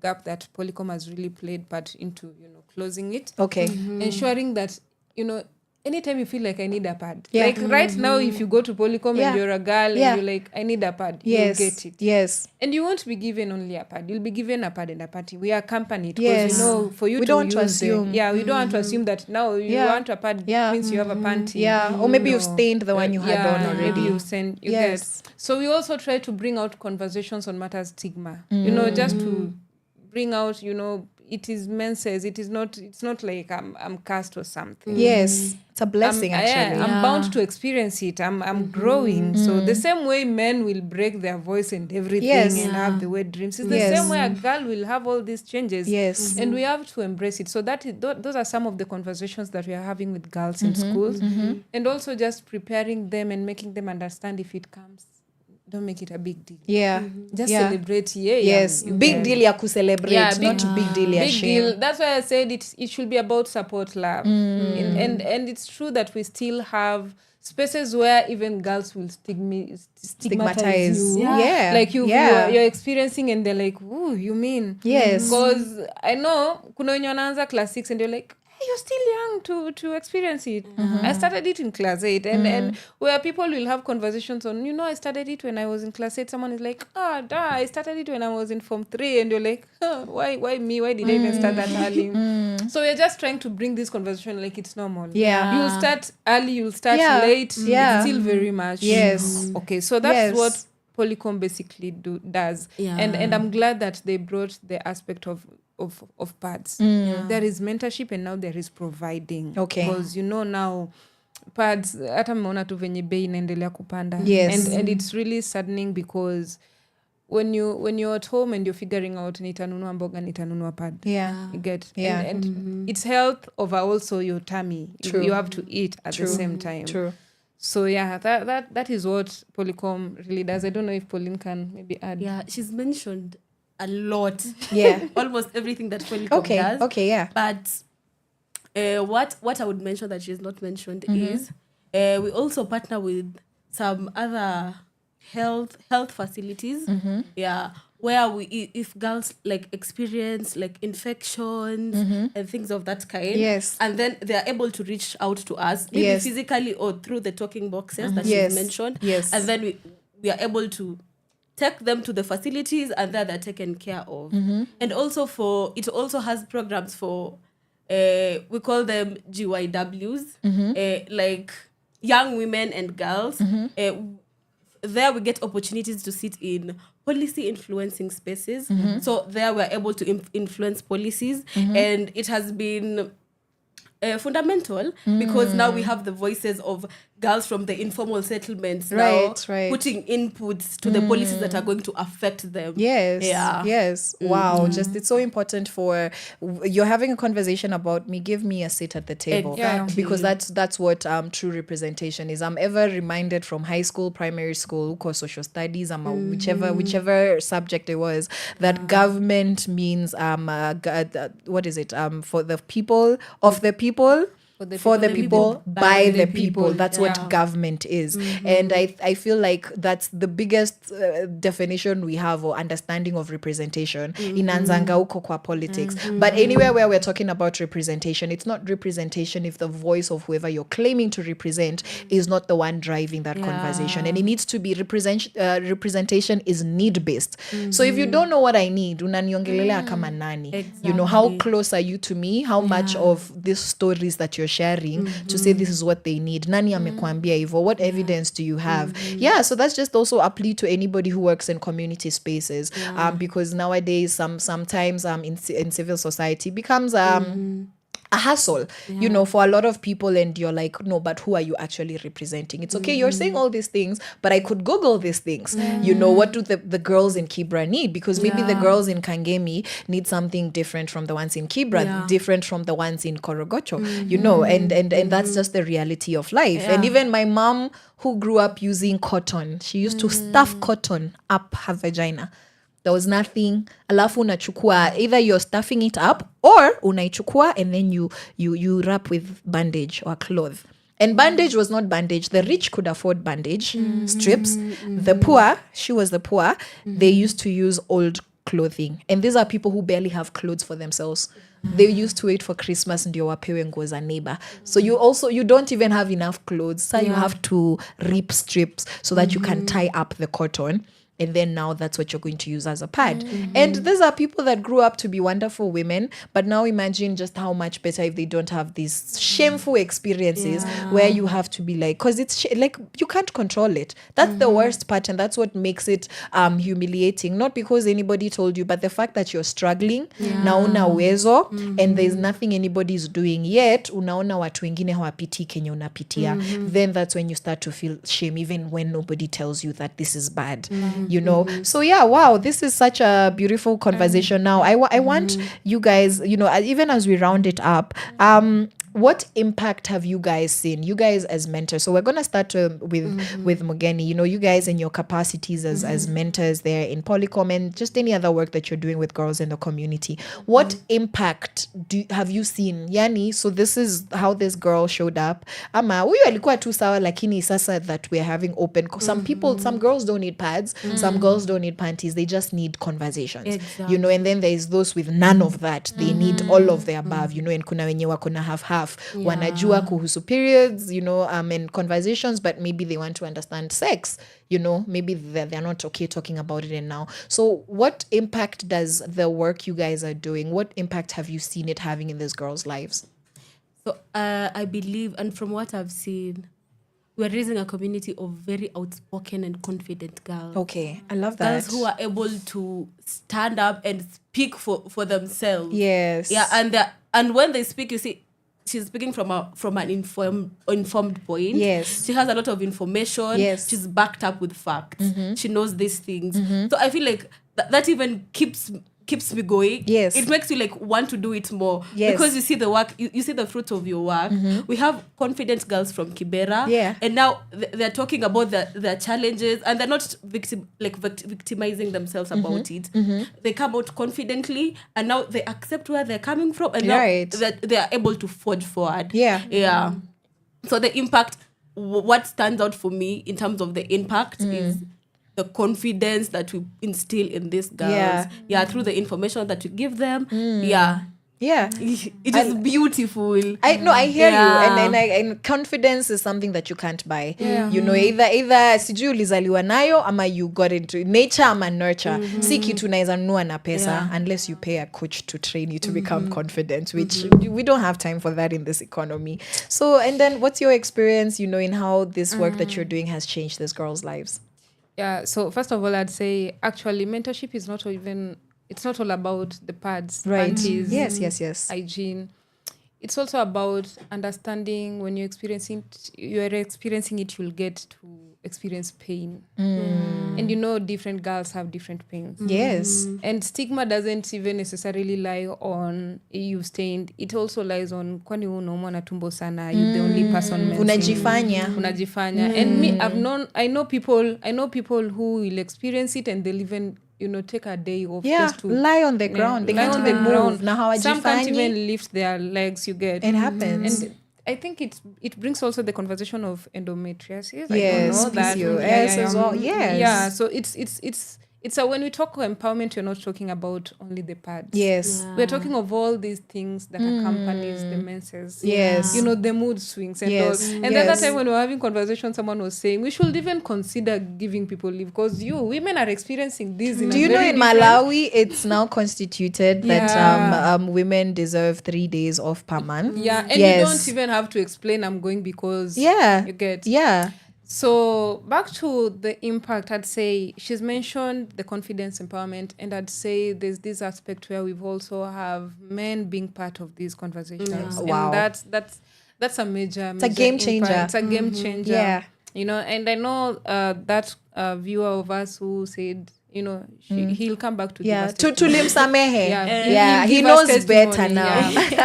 gap that Polycom has really played part into, closing it. Okay. Ensuring that, anytime you feel like I need a pad. Like right now, if you go to Polycom and you're a girl and you're like, I need a pad, you'll get it. Yes. And you won't be given only a pad. You'll be given a pad and a panty. We accompany it because for you we to don't use want to assume. we don't want to assume that now you want a pad means you have a panty. Yeah. Or maybe you've stained the one you had on already. Maybe you get. So we also try to bring out conversations on matters stigma. Just to bring out, it is menses. It's not like I'm cast or something. Yes. It's a blessing, actually. I'm bound to experience it. I'm growing. So the same way men will break their voice and everything and have the wet dreams, it's the same way a girl will have all these changes. Yes. And we have to embrace it. So those are some of the conversations that we are having with girls in schools. And also just preparing them and making them understand if it comes. Don't make it a big deal. Yeah. Just celebrate. Yes. Big deal ya celebrate, not big deal ya shame. Deal. That's why I said it should be about support, love. And it's true that we still have spaces where even girls will stigmatize you. Yeah. Like you're experiencing and they're like, ooh, you mean? Yes. Because I know kuna wenye wanaanza class 6 and you're like, you're still young to experience it. I started it in class 8 and where people will have conversations on, I started it when I was in class 8. Someone is like, I started it when I was in form 3 and you're like, why me? Why did I even start that early? So we're just trying to bring this conversation like it's normal. Yeah. You'll start early, you'll start late. Yeah. It's still very much. Yes. Okay, so that's what Polycom basically does. Yeah. And I'm glad that they brought the aspect of pads. There is mentorship and now there is providing. Okay. Because now pads hata mmeona tu venye bei inaendelea kupanda. Yes. And it's really saddening because when you're at home and you're figuring out nitanunua mboga nitanunua pad. Yeah. You get. Yeah. And it's health over also your tummy. True. You have to eat at the same time. True. So yeah, that is what Polycom really does. I don't know if Pauline can maybe add. Yeah, she's mentioned a lot. Yeah. Almost everything that Polycom does. Okay, yeah. But what I would mention that she's not mentioned is we also partner with some other health facilities. Yeah. Where if girls like experience like infections and things of that kind, and then they are able to reach out to us, maybe physically or through the talking boxes that she's mentioned, and then we are able to take them to the facilities and there they're taken care of. And also it also has programs for we call them GYWs, like young women and girls. there we get opportunities to sit in policy influencing spaces. So there we're able to influence policies, and it has been fundamental because now we have the voices of girls from the informal settlements now putting inputs to the policies that are going to affect them. Wow, just it's so important for you're having a conversation about me, give me a seat at the table. Because that's what true representation is. I'm ever reminded from high school, primary school, social studies, whichever subject it was, that government means what is it, for the people, of the people, for the people, by the people. That's what government is. And I feel like that's the biggest definition we have or understanding of representation in Anzanga uko kwa politics. But anywhere where we're talking about representation, it's not representation if the voice of whoever you're claiming to represent is not the one driving that conversation. And it needs to be representation is need-based. So if you don't know what I need, unaniongelelea kama nani? You know, how close are you to me? How much of these stories that you're sharing to say this is what they need? Nani amekuambia hivyo? What evidence do you have? So that's just also a plea to anybody who works in community spaces, because nowadays sometimes in civil society becomes a hassle, you know, for a lot of people, and you're like, no, but who are you actually representing? It's okay, you're saying all these things, but I could Google these things. You know, what do the girls in Kibra need? Because maybe the girls in Kangemi need something different from the ones in Kibra, different from the ones in Korogocho, you know, and that's just the reality of life. And even my mom, who grew up using cotton, she used to stuff cotton up her vagina. There was nothing. Alafu unachukua, either you're stuffing it up or unaichukua and then you wrap with bandage or cloth. And bandage was not bandage. The rich could afford bandage strips. The poor, she was the poor, they used to use old clothing. And these are people who barely have clothes for themselves. They used to wait for Christmas ndio wapewe nguo za neighbor. So you don't even have enough clothes. So you have to rip strips so that you can tie up the cotton. And then now that's what you're going to use as a pad. And these are people that grew up to be wonderful women. But now imagine just how much better if they don't have these shameful experiences where you have to be like, because it's like you can't control it. That's the worst part. And that's what makes it humiliating. Not because anybody told you, but the fact that you're struggling. Na una uwezo. And there's nothing anybody's doing yet. Unaona watu wengine hawapiti kenye unapitia. Then that's when you start to feel shame, even when nobody tells you that this is bad. You know, so wow, this is such a beautiful conversation. Now I want you guys, you know, even as we round it up, what impact have you guys seen, you guys as mentors? So we're going to start with Mugeni. You know, you guys in your capacities as mentors there in Polycom and just any other work that you're doing with girls in the community. What impact have you seen? Yani, so this is how this girl showed up. Ama, huyu alikuwa tu sawa, lakini sasa that we're having open. Some girls don't need pads. Some girls don't need panties. They just need conversations. You know, and then there's those with none of that. They need all of the above, you know, and kuna wenye wakona have wanajua kuhusu periods, you know, and conversations, but maybe they want to understand sex, you know, maybe they're not okay talking about it now. So what impact does the work you guys are doing, what impact have you seen it having in these girls' lives? So I believe, and from what I've seen, we're raising a community of very outspoken and confident girls. Okay, I love that. Girls who are able to stand up and speak for themselves. Yes. Yeah, and when they speak, you see, she's speaking from an informed point. Yes. She has a lot of information. Yes. She's backed up with facts. She knows these things. So I feel like that even keeps me going. Yes. It makes you like want to do it more. Yes. Because you see the work, you see the fruit of your work. We have confident girls from Kibera. Yeah. And now they're talking about their challenges, and they're not victimizing themselves about it. They come out confidently, and now they accept where they're coming from, and now they are able to forge forward. Yeah. So the impact, what stands out for me in terms of the impact is the confidence that we instill in these girls. Yeah, through the information that we give them. Yeah. It is beautiful. I hear you. And confidence is something that you can't buy. You know, either sijui ulizaliwa nayo ama you got into nature ama nurture. Si kitu unaweza nunua na pesa unless you pay a coach to train you to become confident, which we don't have time for that in this economy. So, and then what's your experience, you know, in how this work that you're doing has changed these girls' lives? Yeah, so first of all, I'd say actually mentorship is it's not all about the pads, panties, Yes. hygiene. It's also about understanding when you're experiencing it, you'll get to experience pain. And different girls have different pains. Yes. And stigma doesn't even necessarily lie on you've stained. It also lies on kwani unaumwa na tumbo sana, you're the only person unajifanya. And me, I know people who will experience it and they'll even take a day off just to lie on the ground. They can't even move. Some can't even lift their legs. You get it happens. And I think it brings also the conversation of endometriosis. Yes, I don't know that. PCOS as well. Yes. Yeah. So it's when we talk empowerment, we're not talking about only the pads. Yes. We're talking of all these things that accompanies the menses. Yes. The mood swings and all. And the other time when we were having conversation, someone was saying we should even consider giving people leave because women are experiencing this. Do you know in Malawi it's now constituted that women deserve 3 days off per month? Yeah, and you don't even have to explain I'm going because you get. Yeah. So back to the impact, I'd say she's mentioned the confidence empowerment, and I'd say there's this aspect where we've also have men being part of these conversations. Wow. And that's a major a game changer. It's a game changer. Yeah. And I know that viewer of us who said, he'll come back to give us testimony. He knows better now.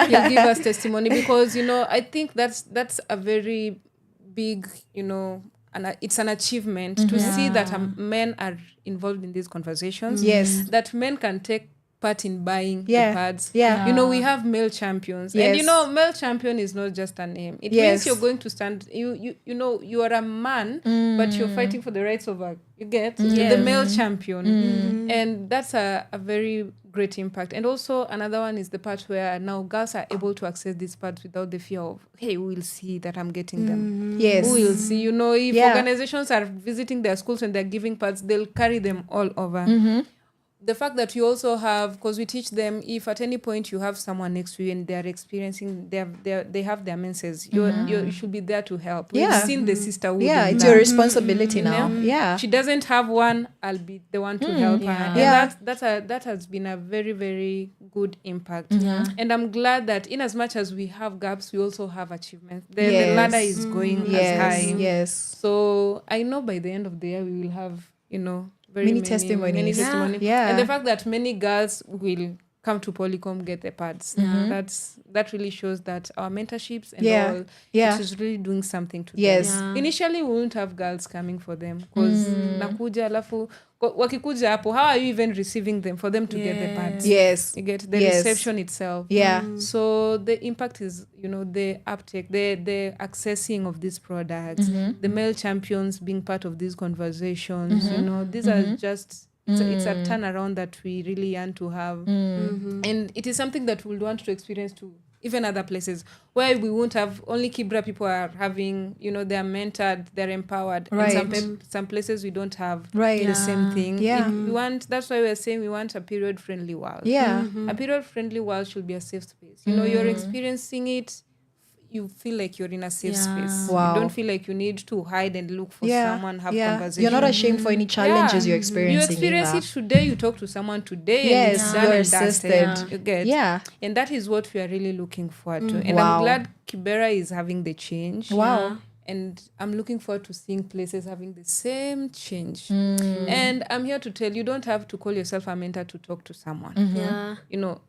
He'll give us testimony because, I think that's a very big, and it's an achievement to see that men are involved in these conversations. Yes. That men can take part in buying the pads. Yeah. We have male champions. Yes. And male champion is not just a name. It means you're going to stand, you are a man, but you're fighting for the rights of the male champion. And that's a very great impact. And also another one is the part where now girls are able to access these pads without the fear of, hey, we will see that I'm getting them. Yes. We will see, if organizations are visiting their schools and they're giving pads, they'll carry them all over. The fact that you also have, because we teach them, if at any point you have someone next to you and they're experiencing, they have their menses, you should be there to help. We've seen the sisterhood. Yeah, it's your responsibility now. Yeah. She doesn't have one, I'll be the one to help her. And that has been a very, very good impact. And I'm glad that in as much as we have gaps, we also have achievements. The ladder is going as high. Yes. So I know by the end of the year, we will have, many testimonies. Yeah. And the fact that many girls will come to Polycom, get the pads. That really shows that our mentorships and all, it is really doing something to them. Initially, we wouldn't have girls coming for them because nakuja alafu wakikuja hapo, how are you even receiving them for them to get the pads? Yes. You get the reception itself. Yeah. So the impact is, the uptake, the accessing of these products, the male champions being part of these conversations, these are just, it's a turnaround that we really yearn to have. And it is something that we'll want to experience to even other places where we won't have only Kibra people are having, they're mentored, they're empowered. Right. And some places we don't have the same thing. Yeah. That's why we're saying we want a period-friendly world. Yeah. A period-friendly world should be a safe space. You're experiencing it, you feel like you're in a safe space. Wow. You don't feel like you need to hide and look for someone, have conversation. You're not ashamed for any challenges you're experiencing. You experience it today, you talk to someone today, and it's done and dusted. You get? Yeah. And that is what we are really looking forward to. And I'm glad Kibera is having the change. Wow. And I'm looking forward to seeing places having the same change. And I'm here to tell you, don't have to call yourself a mentor to talk to someone.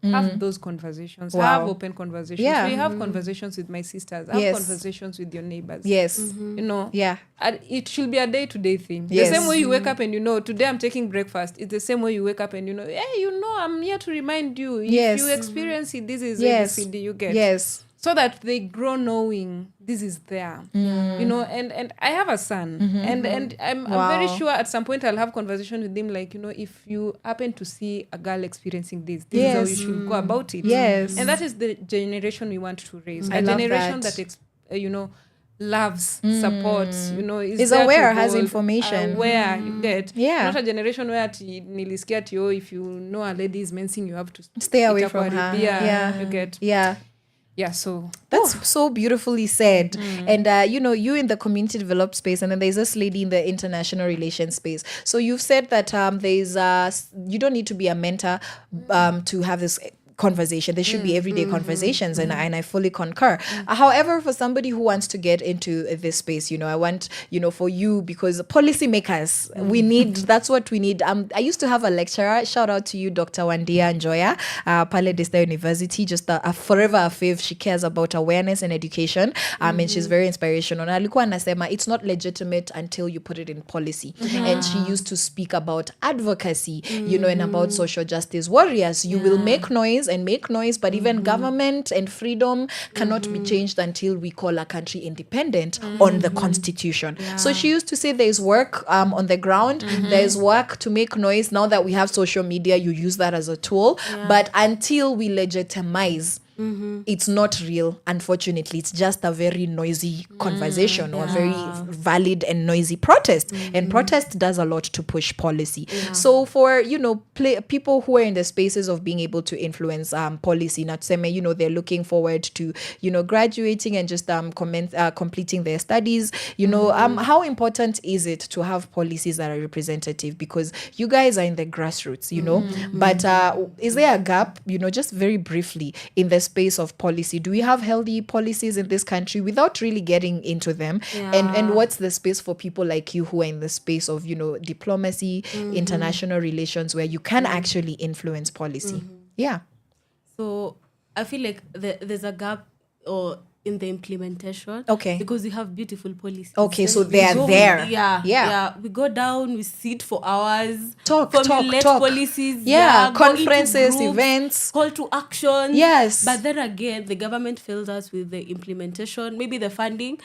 Have those conversations. Have open conversations. Yeah. We have conversations with my sisters. Have conversations with your neighbors. Yes. Yeah. It should be a day-to-day thing. Yes. The same way you wake up and today I'm taking breakfast. It's the same way you wake up and hey, I'm here to remind you. If you experience it, this is ABCD you get. Yes. So that they grow knowing this is there, and I have a son, and I'm very sure at some point I'll have conversation with him like, if you happen to see a girl experiencing this is how you should go about it. Yes. And that is the generation we want to raise. I A love generation that. loves, supports, is aware, has information. Aware, you get. Yeah. Not a generation where nilisikia if you know a lady is mensing, you have to stay away from her. Yeah, you get. Yeah. yeah, so That's so beautifully said. And, you in the community developed space, and then there's this lady in the international relations space. So you've said that you don't need to be a mentor to have this conversation. There should be everyday conversations, and I fully concur. However, for somebody who wants to get into this space, I want, for you, because policymakers, that's what we need. I used to have a lecturer, shout out to you, Dr. Wandia Njoya, Pale Dista University, just a forever a fave. She cares about awareness and education, and she's very inspirational. Alikuwa anasema, it's not legitimate until you put it in policy. And she used to speak about advocacy, and about social justice warriors. You will make noise, but even government and freedom cannot be changed until we call a country independent on the constitution. So she used to say there's work on the ground, there's work to make noise. Now that we have social media, you use that as a tool, but until we legitimize, it's not real, unfortunately. It's just a very noisy conversation or a very valid and noisy protest. And protest does a lot to push policy. So for, people who are in the spaces of being able to influence policy, not say, they're looking forward to, graduating and just completing their studies, how important is it to have policies that are representative? Because you guys are in the grassroots, but is there a gap, just very briefly, in the space of policy? Do we have healthy policies in this country without really getting into them? And what's the space for people like you who are in the space of, diplomacy, international relations, where you can actually influence policy? Yeah. So I feel like there's a gap in the implementation. Okay. Because we have beautiful policies. Okay, so they're there. Yeah. We go down, we sit for hours. Talk. Policies. Yeah. Go into Conferences, groups, events. Call to action. Yes. But then again, the government fails us with the implementation. Maybe the funding,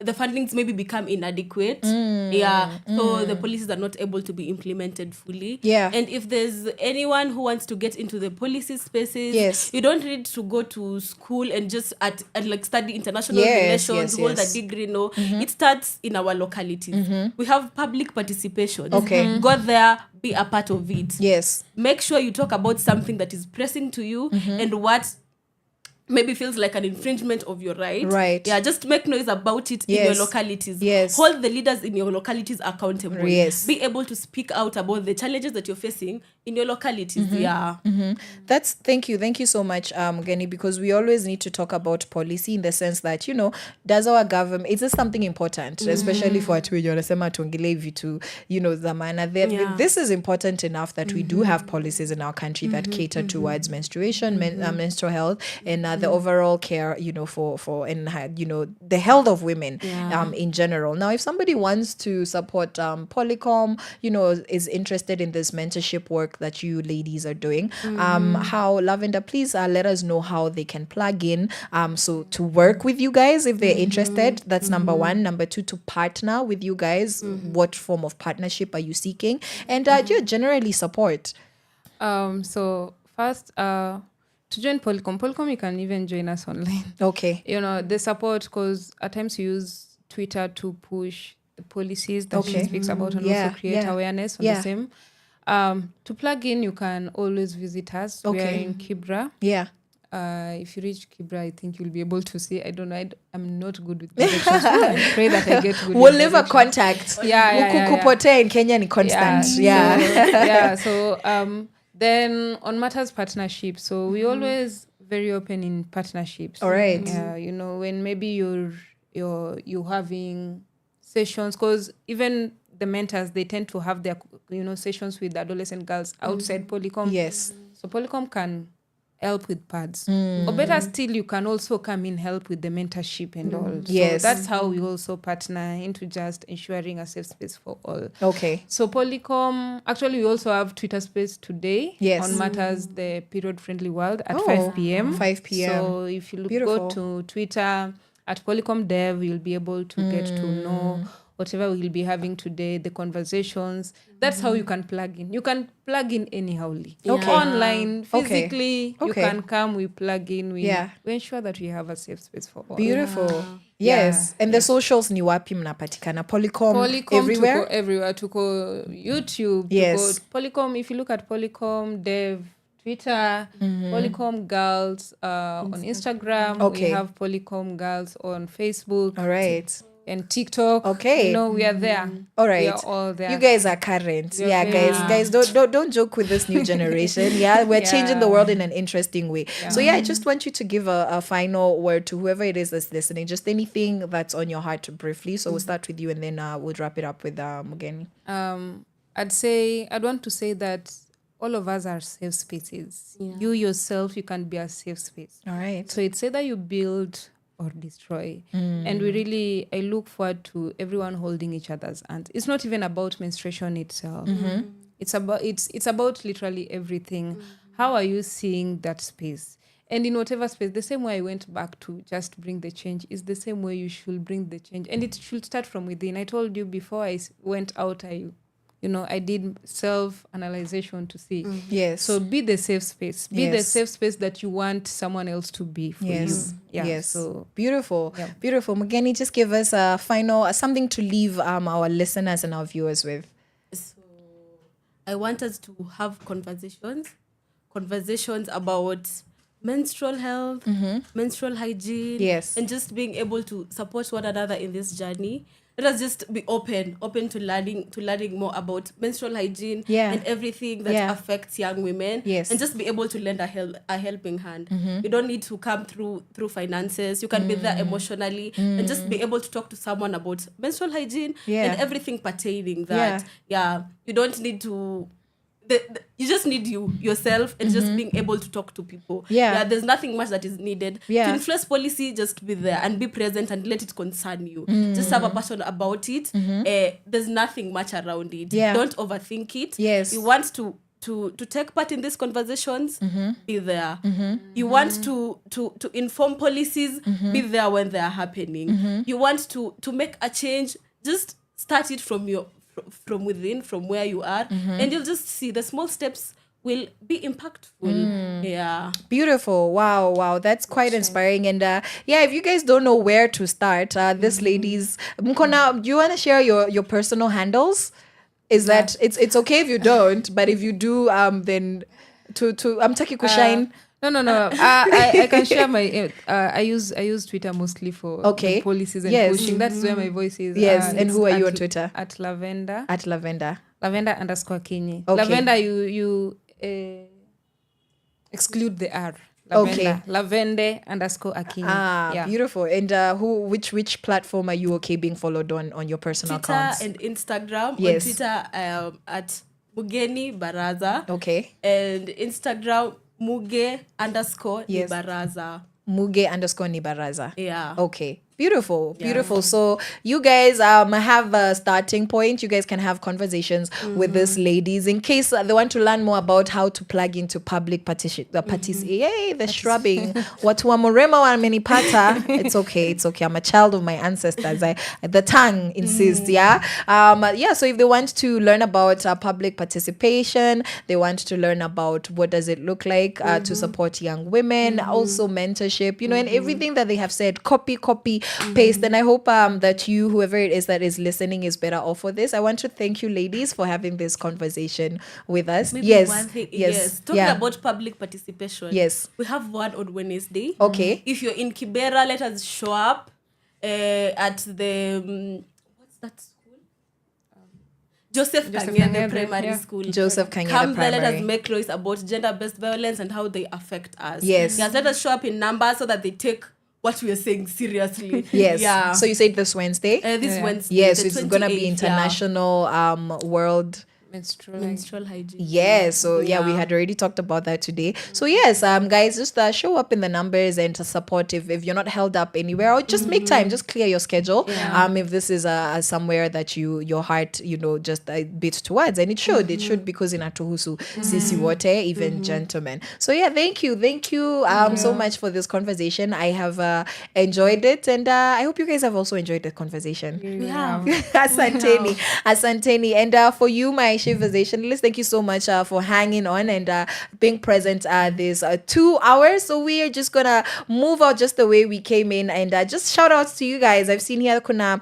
the fundings maybe become inadequate. So the policies are not able to be implemented fully. And if there's anyone who wants to get into the policy spaces, you don't need to go to school and just at like study international relations, hold a degree. No, it starts in our localities. We have public participation. Go there, be a part of it. Make sure you talk about something that is pressing to you and what maybe feels like an infringement of your right. Just make noise about it in your localities. Hold the leaders in your localities accountable. Be able to speak out about the challenges that you're facing in your localities. That's thank you so much, Mugeni, because we always need to talk about policy in the sense that, does our government, is this something important, especially for watu wenye wanasema tuongelee vitu, zamana. This is important enough that we do have policies in our country that cater towards menstruation, menstrual health, and the overall care, for and the health of women in general. Now, if somebody wants to support Polycom, is interested in this mentorship work that you ladies are doing, how, Lavender, please let us know how they can plug in so to work with you guys if they're interested. That's number one. Number two, to partner with you guys. What form of partnership are you seeking? And generally support. So first, to join Polycom, you can even join us online. Okay. The support, because at times you use Twitter to push the policies that she speaks about and also create awareness on the same. To plug in, you can always visit us. We are in Kibra. If you reach Kibra, I think you'll be able to see. I don't know. I'm not good with directions. I pray that I get good. We'll leave a contact. Kupotea in Kenya ni constant. So then on matters partnership, so we always very open in partnerships. All right. When maybe you're having sessions, because even the mentors, they tend to have their sessions with adolescent girls outside Polycom. Yes. So Polycom can help with pads. Or better still, you can also come in help with the mentorship and all. Yes. So that's how we also partner into just ensuring a safe space for all. Okay. So Polycom, actually we also have Twitter space today on matters the period friendly world at 5 p.m. 5 p.m. So if you go to Twitter at Polycom Dev, you'll be able to get to know whatever we'll be having today, the conversations. That's how you can plug in. You can plug in anyhowly. Online, physically, you can come, we plug in, we ensure that we have a safe space for all. Beautiful. Yes. And the socials ni wapi mnapatikana? Polycom everywhere? Tuko everywhere. Tuko YouTube. Yes. Tuko Polycom, if you look at Polycom Dev Twitter, Polycom Girls on Instagram. Okay. We have Polycom Girls on Facebook. All right. And TikTok. Okay. You know, we are there. All right. We are all there. You guys are current. Yeah, guys, don't joke with this new generation. Yeah, we're changing the world in an interesting way. Yeah. So I just want you to give a final word to whoever it is that's listening. Just anything that's on your heart briefly. So we'll start with you, and then we'll wrap it up with Mugeni. I'd want to say that all of us are safe spaces. Yeah. You yourself, you can be a safe space. All right. So it's either you build or destroy. And I look forward to everyone holding each other's hands. It's not even about menstruation itself. It's about literally everything. How are you seeing that space? And in whatever space, the same way I went back to just bring the change is the same way you should bring the change. And it should start from within. I told you before I went out, I did self-analyzation to see. Yes. So be the safe space. Be the safe space that you want someone else to be for you. Yeah. Yes. So beautiful. Yeah. Beautiful. Mugeni, just give us a final something to leave our listeners and our viewers with. So I want us to have conversations about menstrual health, menstrual hygiene, and just being able to support one another in this journey. Let us just be open to learning more about menstrual hygiene and everything that affects young women, and just be able to lend a helping hand. You don't need to come through finances. You can be there emotionally and just be able to talk to someone about menstrual hygiene and everything pertaining that. You don't need to. You just need yourself and just being able to talk to people. There's nothing much that is needed to influence policy. Just be there and be present and let it concern you. Just have a passion about it. There's nothing much around it. Don't overthink it. You want to take part in these conversations, be there. You want to inform policies, be there when they are happening. You want to make a change, just start it from within, from where you are, and you'll just see the small steps will be impactful. Beautiful. Wow, that's quite inspiring. And if you guys don't know where to start, this ladies, Mkona, do you want to share your personal handles? Is that it's okay if you don't, but if you do, then to Amtaki Kushine. No. I can share my. I use Twitter mostly for policies and pushing. That's where my voice is. Yes. And who are you on Twitter? At Lavender. Lavender _Akinyi. Okay. Lavender, you exclude the R. Lavender. Lavender _Akinyi. Beautiful. And which platform are you being followed on your personal Twitter accounts? And Instagram. Yes. On Twitter, at Mugeni Baraza. Okay. And Instagram, Muge _Baraza. Muge _Baraza. Yeah. Okay. Beautiful. So you guys have a starting point. You guys can have conversations with these ladies in case they want to learn more about how to plug into public Yay, the shrubbing. Watu wa murema wa amenipata. It's okay. I'm a child of my ancestors. The tongue insists. So if they want to learn about public participation, they want to learn about what does it look like to support young women, also mentorship, and everything that they have said, copy, paste. And I hope that whoever it is that is listening, is better off for this. I want to thank you, ladies, for having this conversation with us. One thing, talking about public participation. Yes, we have one on Wednesday. Okay. If you're in Kibera, let us show up at the what's that school? Joseph Kangende Primary School. Joseph Kangende Come Primary. there, let us make noise about gender-based violence and how they affect us. Yes, let us show up in numbers so that they take what we are saying seriously. Yes. Yeah. So you said this Wednesday? Wednesday. Yes, it's going to be International World menstrual hygiene. Yes, so we had already talked about that today. So yes, guys, just show up in the numbers and to support if you're not held up anywhere, or just make time, just clear your schedule. If this is somewhere that your heart just beats towards, and it should because in Atuhusu sisi wote, even gentlemen. So thank you so much for this conversation. I have enjoyed it, and I hope you guys have also enjoyed the conversation. We have. Asanteni. And for you, my Sheversations. Thank you so much for hanging on and being present these 2 hours. So we are just gonna move out just the way we came in, and just shout outs to you guys. I've seen here kuna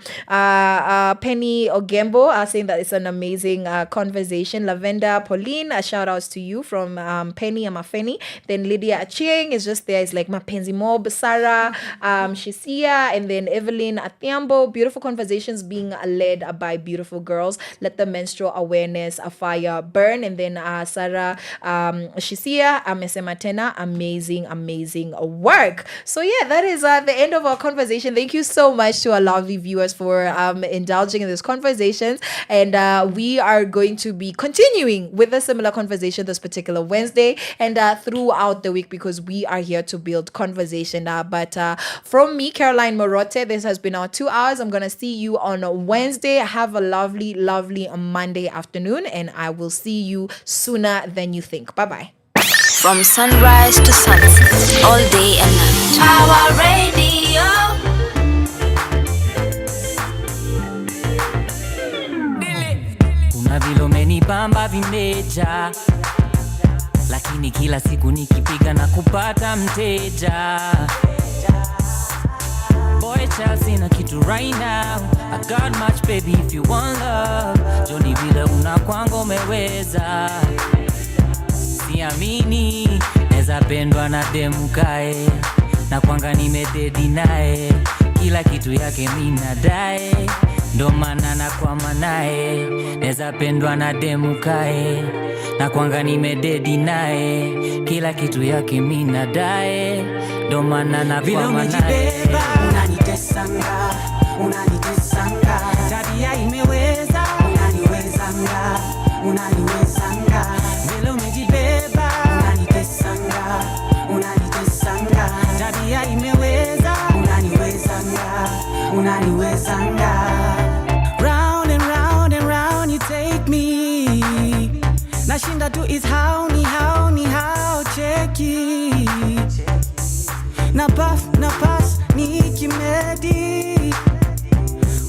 Penny Ogembo saying that it's an amazing conversation. Lavender, Pauline, shout outs to you from Penny Amafeni. Then Lydia Achieng is just there. It's like Mapenzi Mob, Sarah, Shisia, and then Evelyn Athiambo. Beautiful conversations being led by beautiful girls. Let the menstrual awareness fire burn. And then Sarah, Shisia, Amesematena, amazing work. So yeah, that is the end of our conversation. Thank you so much to our lovely viewers for indulging in this conversations, and we are going to be continuing with a similar conversation this particular Wednesday and throughout the week, because we are here to build conversation. But from me, Caroline Murote, this has been our 2 hours. I'm gonna see you on Wednesday. Have a lovely Monday afternoon, and I will see you sooner than you think. Bye. From sunrise to sunset, all day and night. Power Radio. Kuna vile umenibamba vimeja, lakini kila siku nikipiga na kupata mteja. Boy child sina kitu right now, I got much baby if you want love. Joni vile unakwango umeweza, siamini neza pendwa na demukae, na kwanga nimededi nae, kila kitu yake mina dae, ndo maana nakwama nae. Neza pendwa na demukae, na kwanga nimededi nae, kila kitu yake mina dae, ndo maana nakwama nae. Unanitesanga, unanitesanga, tabia imeweza, unaniwezanga, unaniwezanga. Vile umejibeba, unanitesanga, unanitesanga, tabia imeweza, unaniwezanga, unaniwezanga. Round and round and round you take me, nashinda tu is how cheki. Na buff, na pass, nikimedi.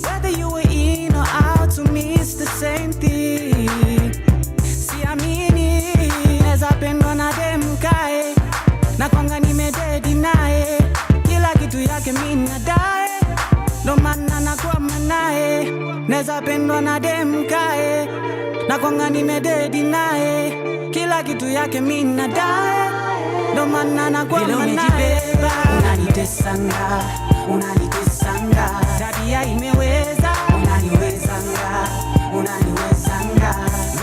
Whether you were in or out, to me it's the same thing. Siamini, neza pendwa na demukae, na kwanga nimededi nae, kila kitu yake mina dae, ndo maana nakwama nae. Neza pendwa na demukae, na kwanga nimededi nae, kila kitu yake mina dae, ndo maana nakwama nae. Unanitesanga, unanitesanga, tabia imeweza, unaniwezanga, unaniwezanga.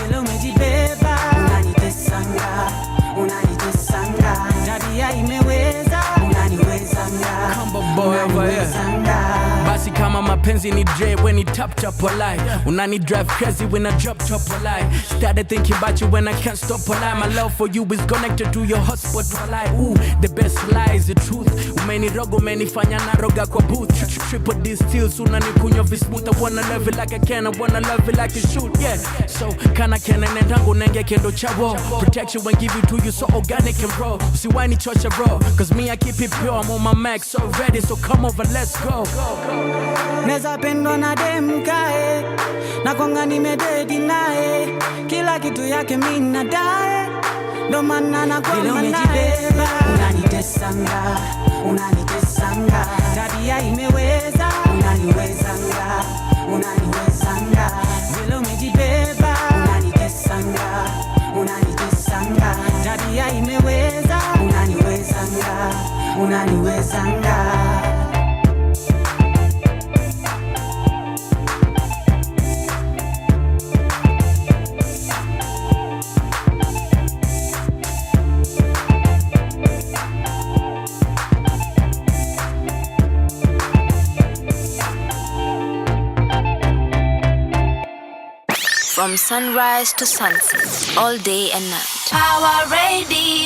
Vile umejibeba, unanitesanga, unanitesanga, tabia imeweza, unaniwezanga, unaniwezanga. Basi kama mapenzi ni Dre when he tap walai, unani drive crazy when I drop walai. Started thinking about you when I can't stop walai. My love for you is connected to your hotspot walai. Ooh, the best lie is the truth. Umeniroga, umenifanya na roga kwa booth. Triple these steals, unanikunywa vismooth. I wanna love it like I can, I wanna love it like I should, yeah. So, kana kena nendangu nenge kendo chawo. Protect you and give it to you so organic and raw. See why ni chocha raw, cause me I keep it pure. I'm on my max, so ready, so come over, let's go. Neza pendwa na demukae, na kwanga nimededi nae, kila kitu yake mina dae, ndo maana nakwama nae. Unanitesanga, unanitesanga, tabia imeweza, unaniwezanga, unaniwezanga. Vile umejibeba, unanitesanga, unanitesanga, tabia imeweza, unaniwezanga, unaniwezanga. From sunrise to sunset, all day and night. Power Radio.